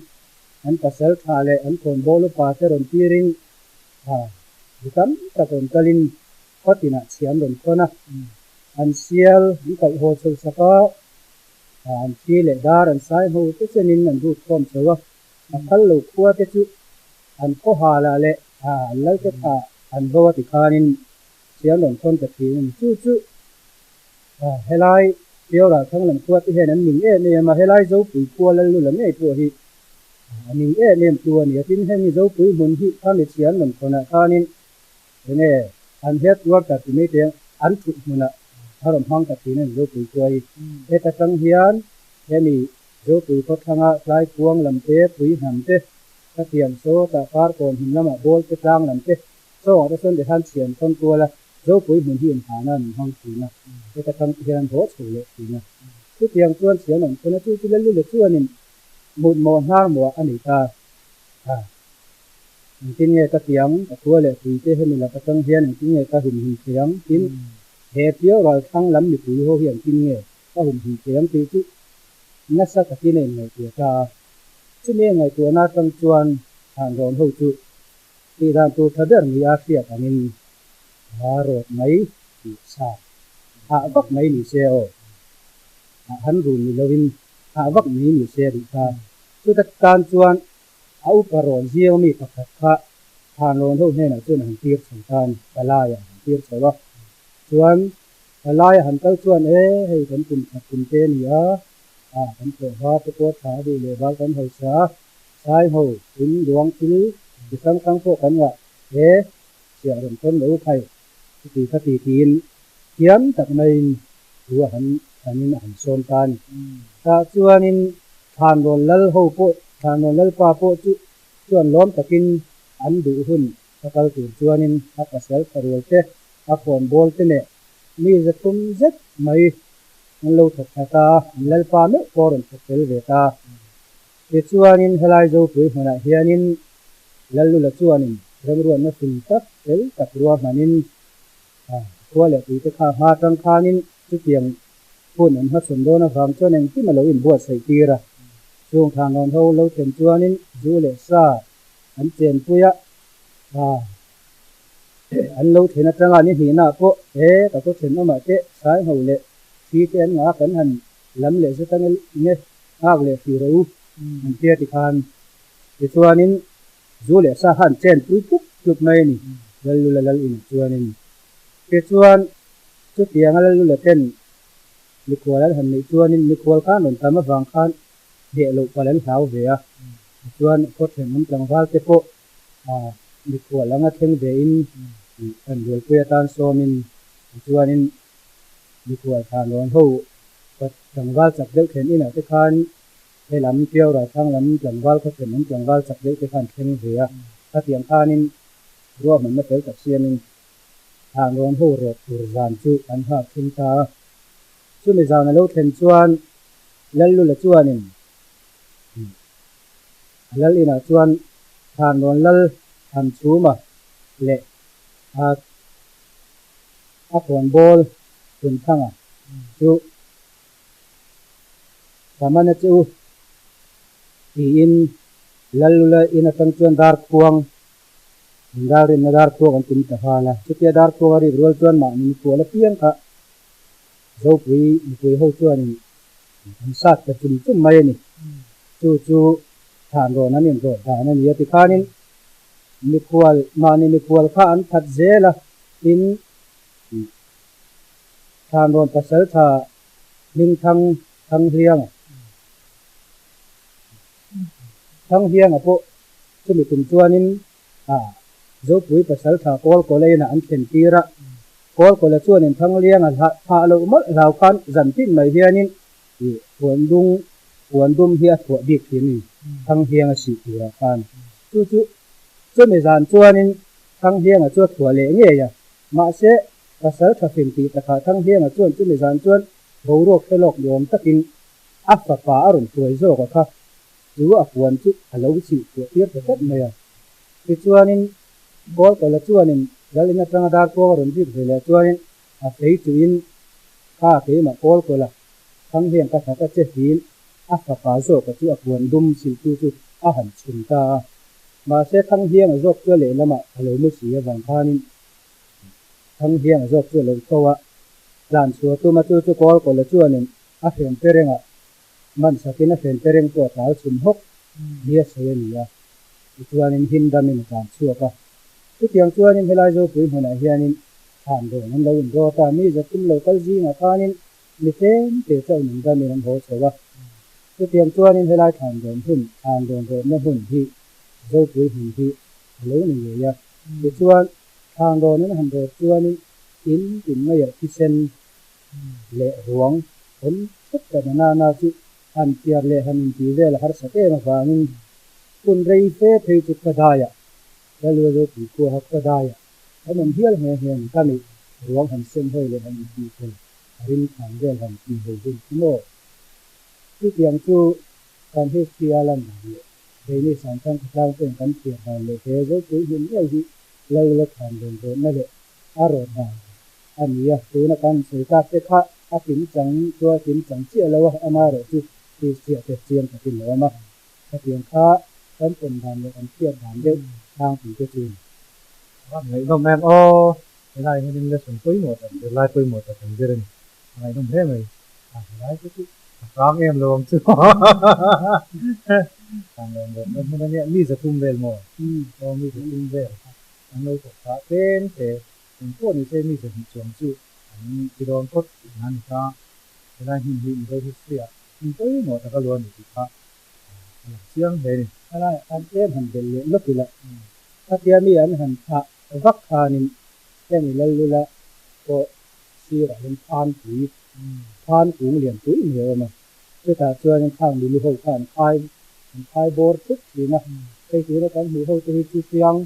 Speaker 7: anh ta sel thà lệ anh còn bố lúc pa te ron tiring đi tắm ta còn ta linh có tin à xiêm ron con à anh xiel đi cậy hồ sâu sắc anh chi lệ dar anh sai hồ te chân nên anh rút com sâu anh khăn lục khua te chú anh có hà là lệ lấy cái anh vô thì khanin xiêm ron con te thì chú helai tiêu là thằng làm khua thì hiện anh mình này mà helai Zopui khua Lallula này khua thì mình nem tua này tin hen Zopui hmun hi tham chian lam khona khanin ene an het work ta ti te an thu hmuna harom hang ta ti nen Zopui khoi eta tang hian hemi Zopui ko thanga lai puang lam te pui ham te ta tiam so ta par kon him lama bol te tang lam te so ta son de han chian ton tua la Zopui hmun hi thahna hang ti na eta tang hian ho chu le ti na tu tiang chuan chian lam khona chu Lallula chuanin một món hàng mua anh ấy ta tin nghe ta tiếng tua lệ thì thế hơn là ta tăng hiền tin nghe ta hùng tiếng tin hệ phiếu rồi thăng lắm được quý hô hiện tin nghe ta hùng tiếng thì chứ nát sắc cái này ngày tuổi ta chứ nghe ngày tuổi na tăng chuan Thlanrawn hậu chu thì đàn tu thật là người Asia ta nên rồi mấy thì sao vấp mấy thì sao hắn rùn thì lovin vấp mấy thì sao thì sao tu ta tan chuan au paron ziau mi pakhat kha Thlanrawn ho hena chuan han tir chhan kalaya han tir chawa chuan kalaya han kal chuan hei kan kum te ni kan ko ha te ko tha du le ba kan hoi sa sai ho in luang til di sang kang po kan nga sia ron kon lo thai ti kha ti tin hiam tak mai ruwa hanin han son tan ta chuanin Thlanrawn lal ho po Thlanrawn lal pa po chuan lom takin an du hun takal tur chuanin pasal parul te khon bol te ne mi zatum zet mai an lo that ta lal pa me koron tel ve ta te chuanin helai Zopui hona hianin Lallula chuanin ramruan na fin tak tel tak ruwa manin khua le ti te kha ha tang khanin chu tiang phun an ha som do na ram chuanin ti malo in buat sai tira chung Thlanrawn ho lo them chuanin zu le sa an chen puya an lo thena tanga ni hina po ta ko then ma te sai ho le thi ten nga kan han lam le se tang ne ak le fi ro an te ti khan ti chuanin zu le sa han chen pui pup chup mai ni Lallula lal in chuanin ti chuan chu tiang Lallula ten likwal han ni chuanin likwal khan on tama wang khan để lộ qua lần tháo về chuan ko then mun tlang wal te po mi khua langa theng ve in an dul pui tan somin chuan in mi khua Thlanrawn ho pat tlang wal chak del khen in te khan he lam piau ra thang lam tlang wal ko then mun tlang wal chak del te khan theng ve a ta tiang khan in ro man ma tel tak sian in Thlanrawn ho ro tur zan chu an ha thin ta chu mi zan lo then chuan Lallula chuan in lal ina chuan Thlanrawn lal han chu ma le a khon bol Hmingthanga chu samana chu in Lallula ina tang chuan dar khuang darin na dar khuang an tin ta hala chu te dar khuang ri rol chuan ma ni ko la piang kha Zopui ni pui ho chuan in an sat ta chum chum mai ni chu Thlanrawn an in ro da na ni ti khanin mi khual kha an that zela in Thlanrawn pasal tha hmiang thang hiang apo chumi tum chuanin Zopui pasal tha kol kolena an thlen tira kol kola chuanin thang liang a tha lo mal lau khan zan tin mai hianin huan dum hi a thua dik hin thang hiang a si tira khan chumi zan chuanin thang hiang a chu thua le nge ya ma se pasal tha fin ti ta kha thang hiang a chuan chumi zan chuan borok thelok yom takin a fa pa arun tuai zo ka kha chu a puan chu a lo si tu tir ta tat mai a ti chuanin kol kola chuanin galina tanga dar ko ron dik vele chuanin a fei chuin kha ke ma kol kola thang hiang ka tha che hin a fa pa zo ka chu a puan dum sil chu a han chun ta ma se thang hiang a zok chu le lama a lo mu si a wang khanin thang hiang a zok chu lo towa dan chu tu ma chu kol kola chuanin a hen perenga man sakina hen pereng ko tal chum hok dia se ni ya chuanin hin damin kan chu ka tu tiang chuanin helai Zopui hona hianin Thlanrawn an lo in ro ta mi za tum lo kal ji nga khanin mi te chau nin damin an ho chowa tu tiang chuanin helai Thlanrawn ro na hun hi Zopui hun hi lo ni ye ya tu chuan Thlanrawn an han ro chuanin in mai ya kisen le ruang on thut ta na chu an tiar le han ti vel har sa te na wangin kun rei fe thei chu kadaya Lallula Zopui ko ha kadaya anan hial he ka ni ruang han sem hoi le han ti vel rin thang vel han ti ho no ti tiang chu kan he sialan le dei ni Samthang Lamtluang pen kan ti ha le he Zopui hin le hi Lallula Thlanrawn ro na le aro da ania tu na kan sei ka te kha a tin chang chi lo ama ro chu ti sia te chiam ka tin lo ma ka tiang kha kan pen dan le kan tia dan de thang ti te chin
Speaker 8: ngày hôm em lại nên là sống quấy một rồi lại quấy một thành gia đình ngày hôm thế mày lại cái con em luôn chứ thằng nó nhận đi sẽ tung về mồi đi sẽ tung về anh đâu có cả tên để mình có đi xem đi sẽ bị trồng chứ anh chỉ đón tốt anh ta cái này hình thôi thì mình quấy một cái luôn thì ta riêng về anh em hành về lớp thì lại các em mi anh hành thạ vắt khanin em Lallula ko si ra lên phan cũng liền túi nhiều mà cái ta cho nên khang đi lưu khan khai bor chút thì na cái thứ nó kan lưu thì chu piang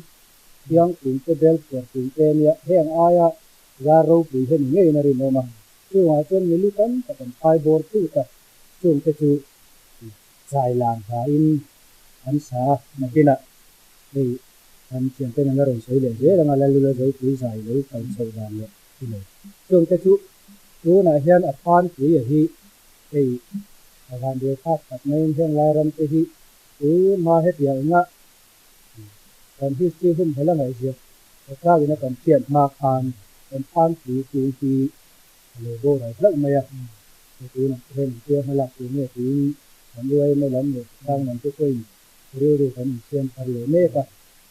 Speaker 8: cũng cái bel của cũng cái này heng aya ra ropui hen ngai na ri no ma chu wa chen ni lu kan ta kan khai bor tu ta chung cái chu dài lang ha in an sa na kina ei anh chuyện tên là rồi sấy để dễ là Lallula Zopui dài lấy phần sầu vàng này thì này chung cái chú này hiện ở phan quý ở hi thì ở gần điều khác đặt nên hiện lại làm cái hi chú mà hết giờ ngã còn hi chưa không phải là ngày gì ở sau thì nó còn chuyện mà còn phan quý chú thì người vô này rất mày à chú này hiện chưa hay là chú này chú còn nuôi mới lắm được đang làm cái quên rồi còn chuyện phải lấy mê cả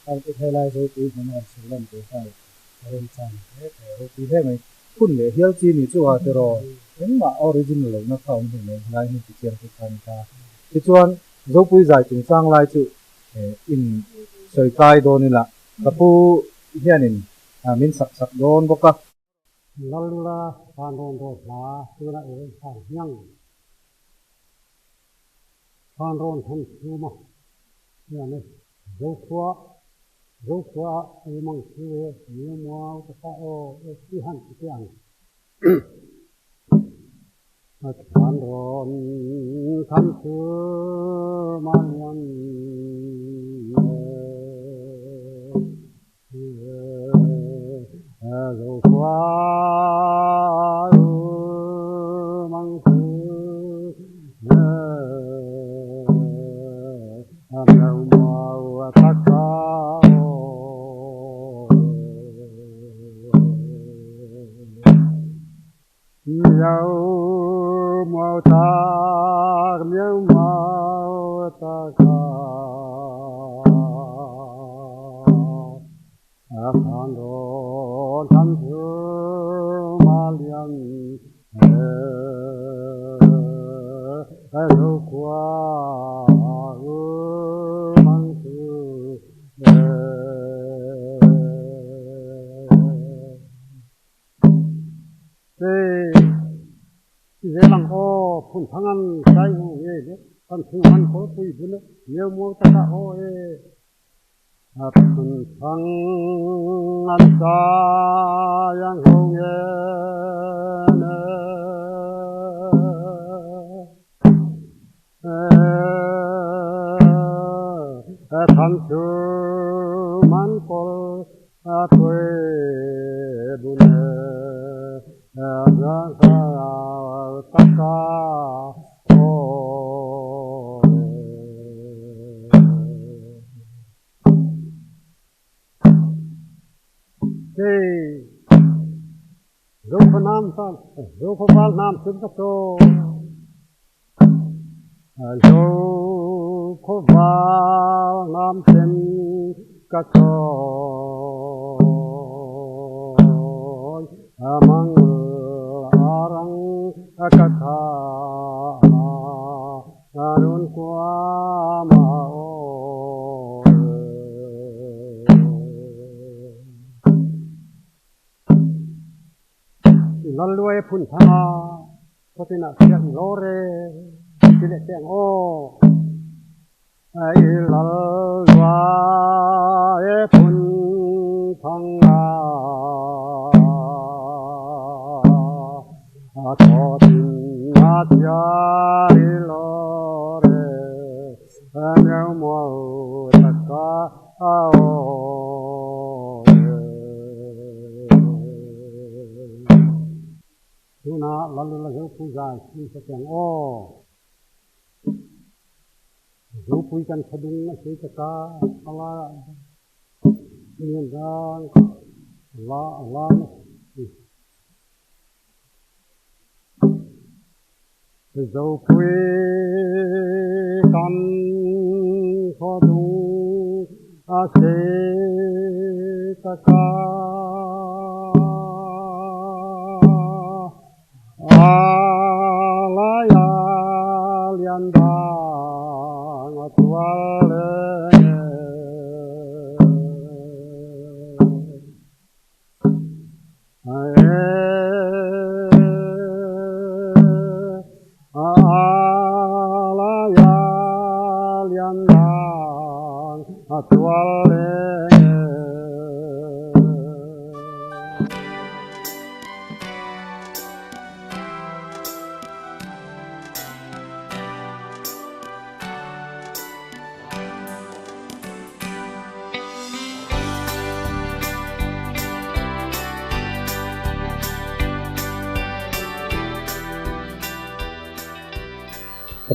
Speaker 8: ang cái thay lại Zopui mình làm sự làm cái phải làm chăng thì thế mày kun le hial chi ni chu a te ro en ma original lo na khawm ni ne lai ni ti chiang ti kan ta ti chuan Zopui zai chung sang lai chu
Speaker 7: in soi kai do ni la kapu hianin min sak don boka
Speaker 5: Lallula Sailo-in Thlanrawn hmiang Thlanrawn yani Zopui emang mau Tuhan tiang Thlanrawn malian Zelang phun thangan sai kan thuman ko pui bune mo ta phun thangan sayang honge than thuman ko tue bune CFL Hmingthanga amang arang akatha arun kwa mao Lallua phun thanga ko tina siang lore tile siang ai Lallua phun thanga ko tina siang lore anyang mo taka Tuna Lallula Sailo-in Thlanrawn Zopui kan khadung na sei taka ala niandang la Zopui kan khadung a sei taka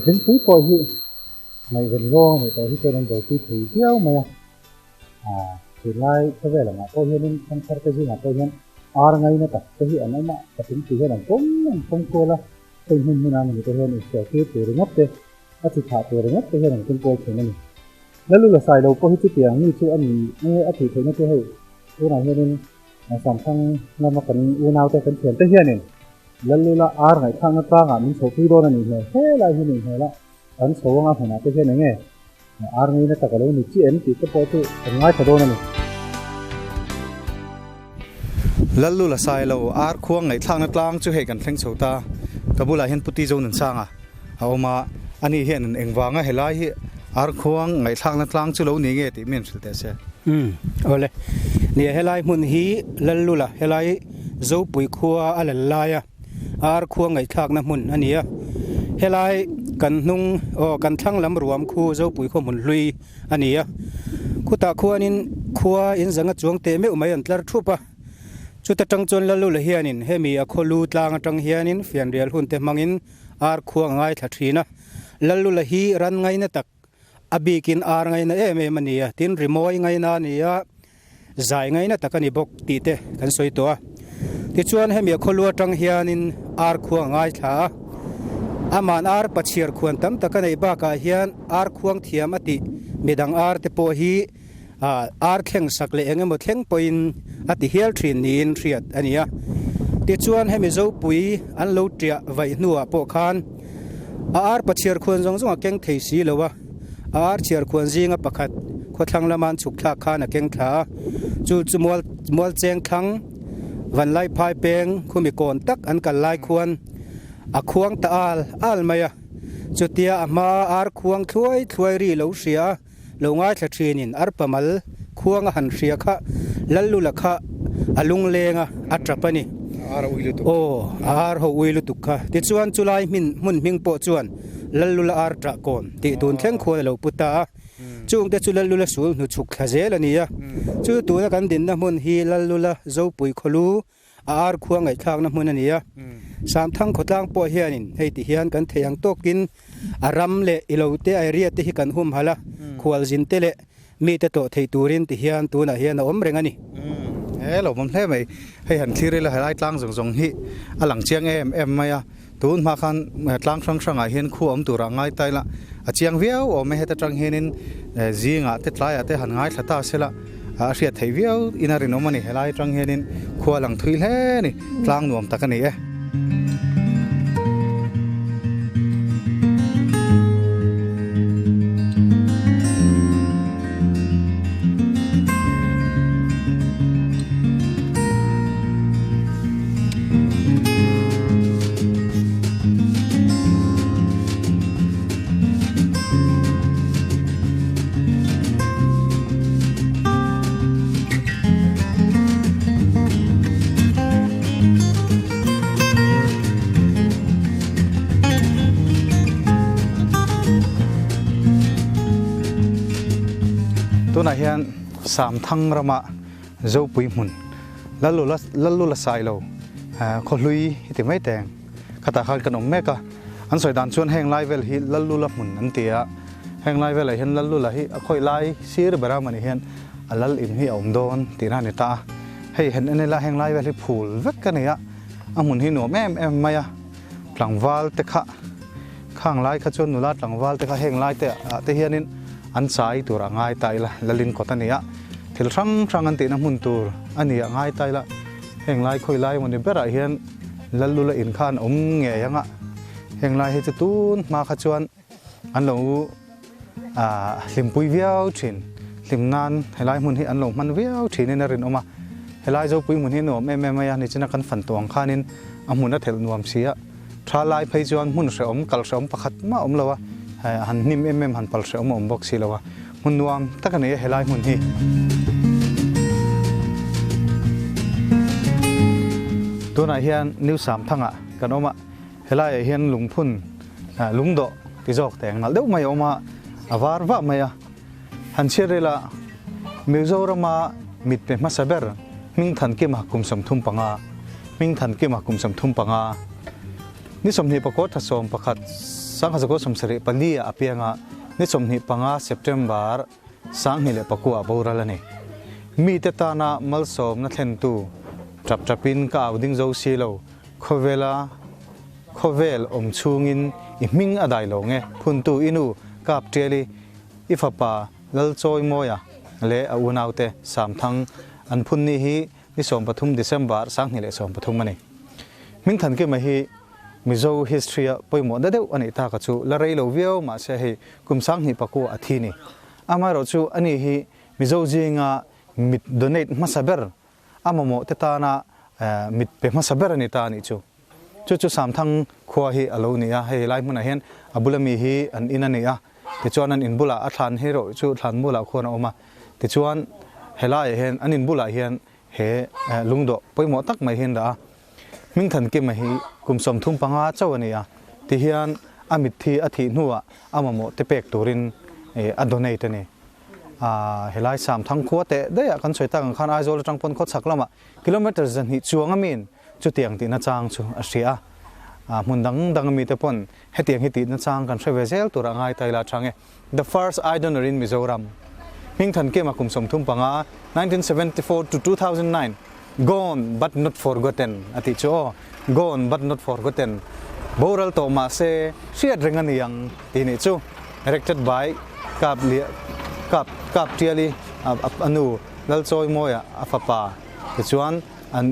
Speaker 7: Tính quý coi hi ngày gần lo người ta hi cho nên đầu tư thủy tiêu mà thì lại có vẻ là ngã coi hi nên không phải cái gì ngã coi hi ngày nó tập cái hi anh mà tập tính chỉ là không coi là tình hình như nào người ta hơn sẽ kia từ ngấp đây thì thả từ ngấp cái hi là không coi thế này Lallula Sailo có hi tiền như chú anh nghe thì thấy nó thế hay cái này nên Samthang Lamtluang u nào te kan thian te hianin Lallula ar ngai thang ta nga min so pi do na ni he he lai hi ni he la an so nga hna te hian nge army na takalo ni chuiin ti te po tu ngai thadon ani
Speaker 2: Lallula Sailo ar khua Hmingthanga chu he kan thleng chota kabula hen puti zo nan sanga awma ani hian an engwanga helai hi ar khua Hmingthanga chu lo ni nge ti men thlte se
Speaker 9: ole ni helai hmun hi Lallula helai Zopui khua alalaya ar khua Hmingthanga hmun ania helai kan nung kan thlang lam ruam khu Zopui kho mun hlui ania khuta khuanin khua in zanga chuang te me umai an tlar thupa chuta tangchon Lallula hianin hemi a kholu tlang atang hianin fian rial hun te mangin ar khua ngai thathina Lallula hi ran ngai na tak abikin ar ngai na eme mania tin rimoi ngai na nia zai ngai na takani bok ti te kan soi to ti chuan hemi a kholu atang hianin ar khua ngai tha aman ar pachir khuan tam takanei ba ka hian ar khuang thiam ati midang ar te po hi ar thleng sakle engemaw thleng poin ati hial thin nin riat ania ti chuan hemi Zopui an lo tia vai hnuah po khan ar pachir khuan zong zong a keng thei si lowa ar chiar khuan zinga pakhat khothlang laman chuk thla khan a keng thla chu mual cheng thlang van lai phai peng khumi kon tak an kal lai khuan a khuang ta al maya chutia ama ar khuang thloi ri lo ria lo ngai thlathin ar pamal khuang a han ria kha Lallula kha alung lenga atrapani ar ho uilu tukha ti chuan chulai mun hming po chuan Lallula ar tra kon ti tun thleng khua lo puta chung te chu Lallula sul nu chuk khazel ania chu tu na kan din na mun hi Lallula Zopui kholu ar khuang Hmingthanga hmun ania Samthang khotlang po hianin hei ti hian kan theyang tokin aram le ilote ai ria te hi kan hum hala khwal jin te le mi te to thei turin ti hian tu na hian om rengani
Speaker 2: lo mom hle mai hei han thlir la helai tlang zong hi alang chiang em maya tun ma khan tlang sang a hian khu om tura ngai taila a chiang viau o me heta tang henin zinga te tlaya te han ngai thata sela a ria thei viau inarin omani helai tang henin khua lang thui hle ni tlang nuam takani e tuna hian Samthang rama Zopui hmun Lallula Sailo kholui ti mai teng khata khan kan om meka an soi dan chuan heng lai vel hi Lallula hmun an tia heng lai vel hian Lallula hi khoi lai sir bara mani hian alal in hi om don tina ni ta hei hen ene la heng lai vel hi phul vek ka nia amun hi no em maya tlangwal te kha khang lai kha chuan nula tlangwal te kha heng lai te hianin an sai tura ngai taila lalin kotania thil rang an ti na hmun tur ania ngai taila heng lai khoi lai moni bera hian Lallula in khan nge yanga heng lai hi chutun ma kha chuan an lo limpui viau thin limnan helai hmun hi an lo man viau thin in rin oma helai Zopui hmun hi no me ya ni china kan fan tong khanin amuna thel nuam sia tha lai phei chuan hmun se om kal se om pakhat ma om lawa han nim han pal se om box si lawa mun nuam takani helai hmun hi tuna hian new Samthanga kan oma helai hian lungphun lungdo ti jok teng nal deuh mai oma avar wa maya han cherela mizorama mitpe masaber Hmingthan ke mahkum samthum panga ni somni pakot thasom pakhat sanghajago somsari pandia apianga ni somni panga September sanghile pakua boralani mi te tana malsom na thlentu trapin ka awding zo silo khovel omchungin hming adai lo nge phuntu inu kap treli ifapa lalchoi moya le aunaute Samthang an phunni hi ni som pathum December sanghile som pathum mani Hmingthan ke mahi mizo history poi mo da deu ani ta ka chu la rei lo viau ma se he kum sang hi paku athi ni ama ro chu ani hi mizo jinga mit donate masaber amamo te ta na mit pe masaber ani ta ni chu chu samthang khua hi alo ni a he lai mun a hen abulami hi an in ani a te chuan an in bula a thlan he ro chu thlan mula khona oma te chuan helai hen an in bula hian he lungdo poimo tak mai hen da Hmingthan ke mai kum som thum panga chawani a ti hian amit thi athi nuwa amamo te pek turin a donate ani helai samthang khua te deya kan soita kan khan aizol tangpon kho chaklama kilometers zan hi chuanga min chu tiang ti na chang chu a ria mundang mi te pon hetiang hi ti na chang kan hrevezel tura ngai taila change the first idol in Mizoram Hmingthan ke ma kum som thum panga 1974 to 2009 gone but not forgotten ati cho gone but not forgotten boral to ma se siat rengan yang tini chu directed by kap tiali anu lal choi moya afapa te chuan an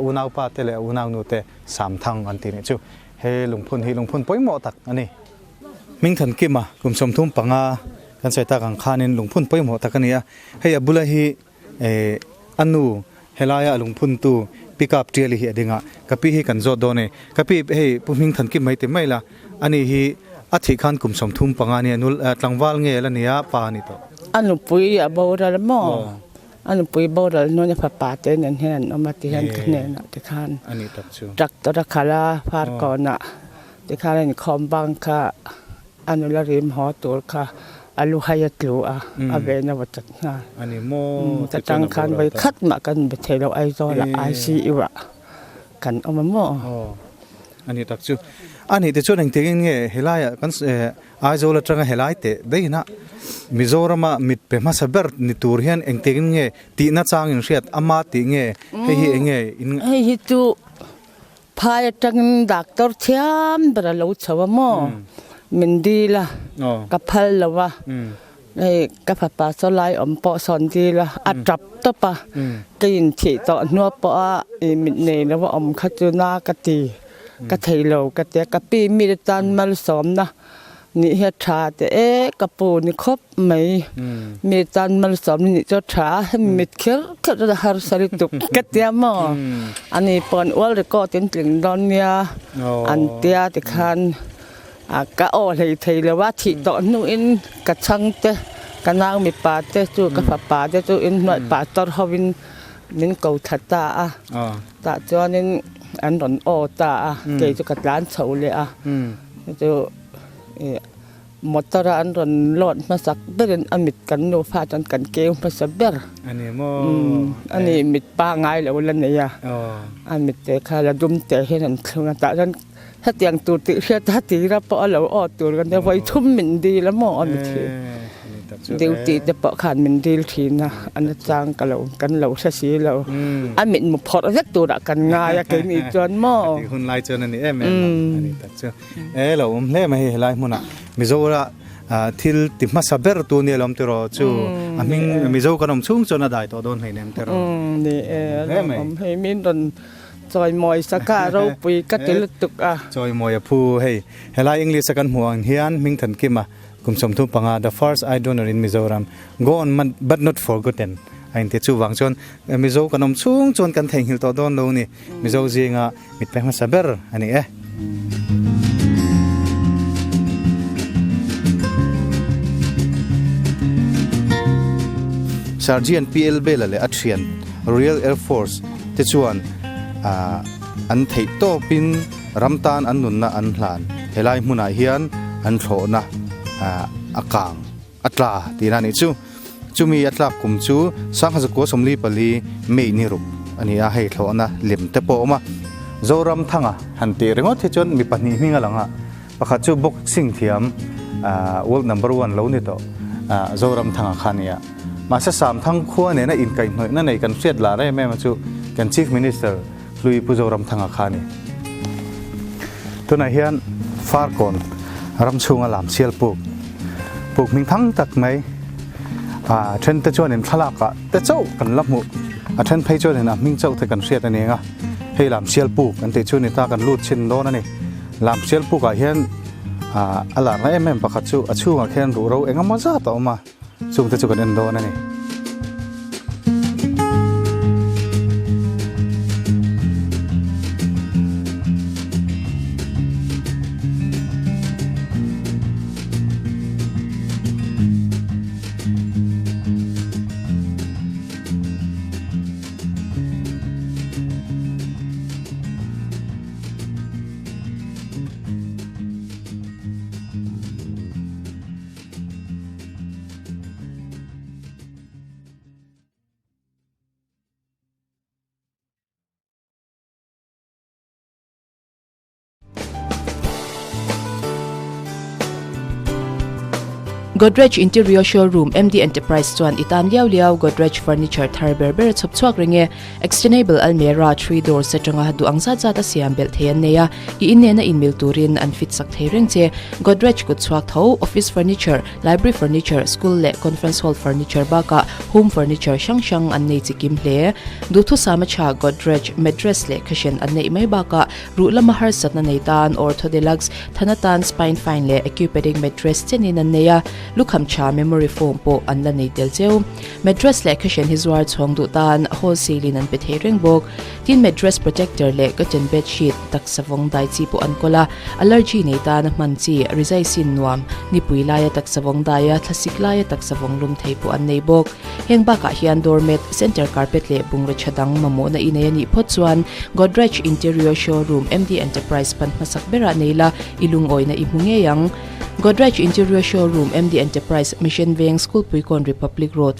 Speaker 2: unau pa te le unau nu te samthang an tini chu he lungphun poimo tak ani Hmingthan ke ma kum som thum panga kan saita kang khanin lungphun poimo tak ania he abula hi anu helaya lungphun tu pick up tiali hi adinga kapi hi kan zo done kapi he Hmingthan ki mai te maila ani hi athi khan kum som thum panga ni anul tlangwal nge la nia pa ni to
Speaker 10: anu pui aboral mo anu pui boral no ne papa te nen hen omati hen kne na te khan
Speaker 2: ani tak chu
Speaker 10: tractor khala far ko na te khan ni khom bang kha anu la rim ho tur kha alu hayat lu ave na watat na
Speaker 2: ani mo
Speaker 10: ta tang khan vai khat ma kan be thelo ai zo la ai si iwa kan omamo
Speaker 2: ani tak chu ani te chu nang te nge helaya kan ai zo la tanga helai te deina Mizorama mit pe ma saber ni tur hian eng te nge ti na chang in riat ama ti nge he nge in
Speaker 10: hi tu phai tang doctor thiam bra lo chawa mo mindila kapal lawa ka papa so lai po son di la atrap to pa kin thi to no po min ne na wa khatuna ka ti ka thailo ka te ka pi mi tan mal som na ni he tha te ka pu ni khop mai mi tan mal som ni cho tha mit khir da har sari tu ka te mo ani pon wal record tin tling don nia an tia te khan ka o lei thailo wa thi to nu in ka chang te ka nang mi pa te chu ka pa te chu in noi pa tor howin nin ko thata ta chuanin an ron o ta ke chu ka tlan chho le chu motora an ron lot ma sak berin amit kan no fa tan kan ke ma saber
Speaker 2: ani mo
Speaker 10: ani mit pa ngai lo lan ne ya amit te khala dum te henan thunga ta ranถ้าเตียงตูติเชื่อถ้าตีรับปอเราออตัวกันได้ไว้ทุ่มมินดีแล้วมออันทีเดี๋ยวตีจะปอขันมินดีทีนะอันนั้นจางกันเราสีเราอันมินมุพอดสักตัวกันง่ายกันอีจวนมอ
Speaker 2: คนไล่จนอันนี้แม่อันนี้ตัดเชื่อเราเล่มาให้ไล่มุนะมิโซระทิลติมาสับเบอร์ตัวนี้ลำเตอร์จูมิโซกันชุ่งจนได้ตัวโดนให้เนมเตอร์
Speaker 10: นี่ให้มินโดนจอยมอยสักการเราปุยกัดติลตุก
Speaker 2: จอยมอยพูเฮ้ยเฮลัยอังกฤษสักันหัวเฮียนHmingthanกิมกุมสมทุปังthe first idol in Mizoram gone but not forgottenอันที่ชูวังชนมิโซกันชุ่งจนกันแทงหิลตัวโดนโลนี่มิโซจีงมิดไปมาสับเบอร์อันนี้Sergeant PLB เลยอัดเชียน Royal Air Force ที่ชวนอันเทโตปินรำตานอันนุนนะอันหลานเฮลัยมุนาเฮียนอันโถนะอากางอัตราตีนันนี่จูมีอัตรากุมจูสังหสกุสมลีปลีเมนิรุอันนี้ให้โถนะเหลี่ยมเตปอมาโจรำทั้งหันตีเรื่องที่จนมีปัญหาหิงหลังประคับจูบกสิ่งเทียมworld number 1แล้วนี่ต่อโจรำทั้งขันเนี่ยมาเสสามทั้งขั้วเนี่ยนะอินไก่หน่อยนั่นในกันเสียดลาได้แม่มาจูกัน Chief Ministerลุยผู้โจรำทั้งขันนี่ตัวไหนเฮียนฟาร์กอนรำชูงอลามเชียลปลูกมิงทั้งตักไหมเทรนตะจวนเห็นทลากะแต่เจ้ากันรับมุเทรนไปจวนเห็นมิงเจ้าแต่กันเสียดอันนี้ไง hei lam sial pu kan te chu ni ta kan lut chin do na ni lam sial pu ka hian ala nga pakhat chu achunga khen ru ro engama za ta ma chung te chu kan en do na ni
Speaker 1: Godrej Interior Showroom MD Enterprise chuan itan liao Godrej Furniture Thar chop chuak ringe extendable almera 3-door setanga hadu angza zata siam bel thean neya I inne na inmil turin an fit sak theireng che Godrej kut chuak tho office furniture library furniture school le conference hall furniture baka home furniture shang an nei chikim hle du thu samacha Godrej mattress le khashen an nei mai baka ru lama har satna nei tan ortho deluxe thanatan spine fine le orthopedic mattress chenin an neya lukham cha memory foam po an la nei tel cheu mattress le khashen hizwar chhong du tan wholesale in an pe thereng bok tin mattress protector le cotton bed sheet tak savong dai chi po an kola allergy nei tan man chi rizai sin nuam nipui la ya tak savong dai ya thlasik la ya tak savong lum thei po an nei bok heng ba ka hian doormat center carpet le bungra chadang mamo na inai ani phochuan Godrej Interior Showroom MD Enterprise pan masak bera neila ilung oi na ibunge yang Godrej Interior Showroom MD Enterprise Mission Veng School Puikon Republic Road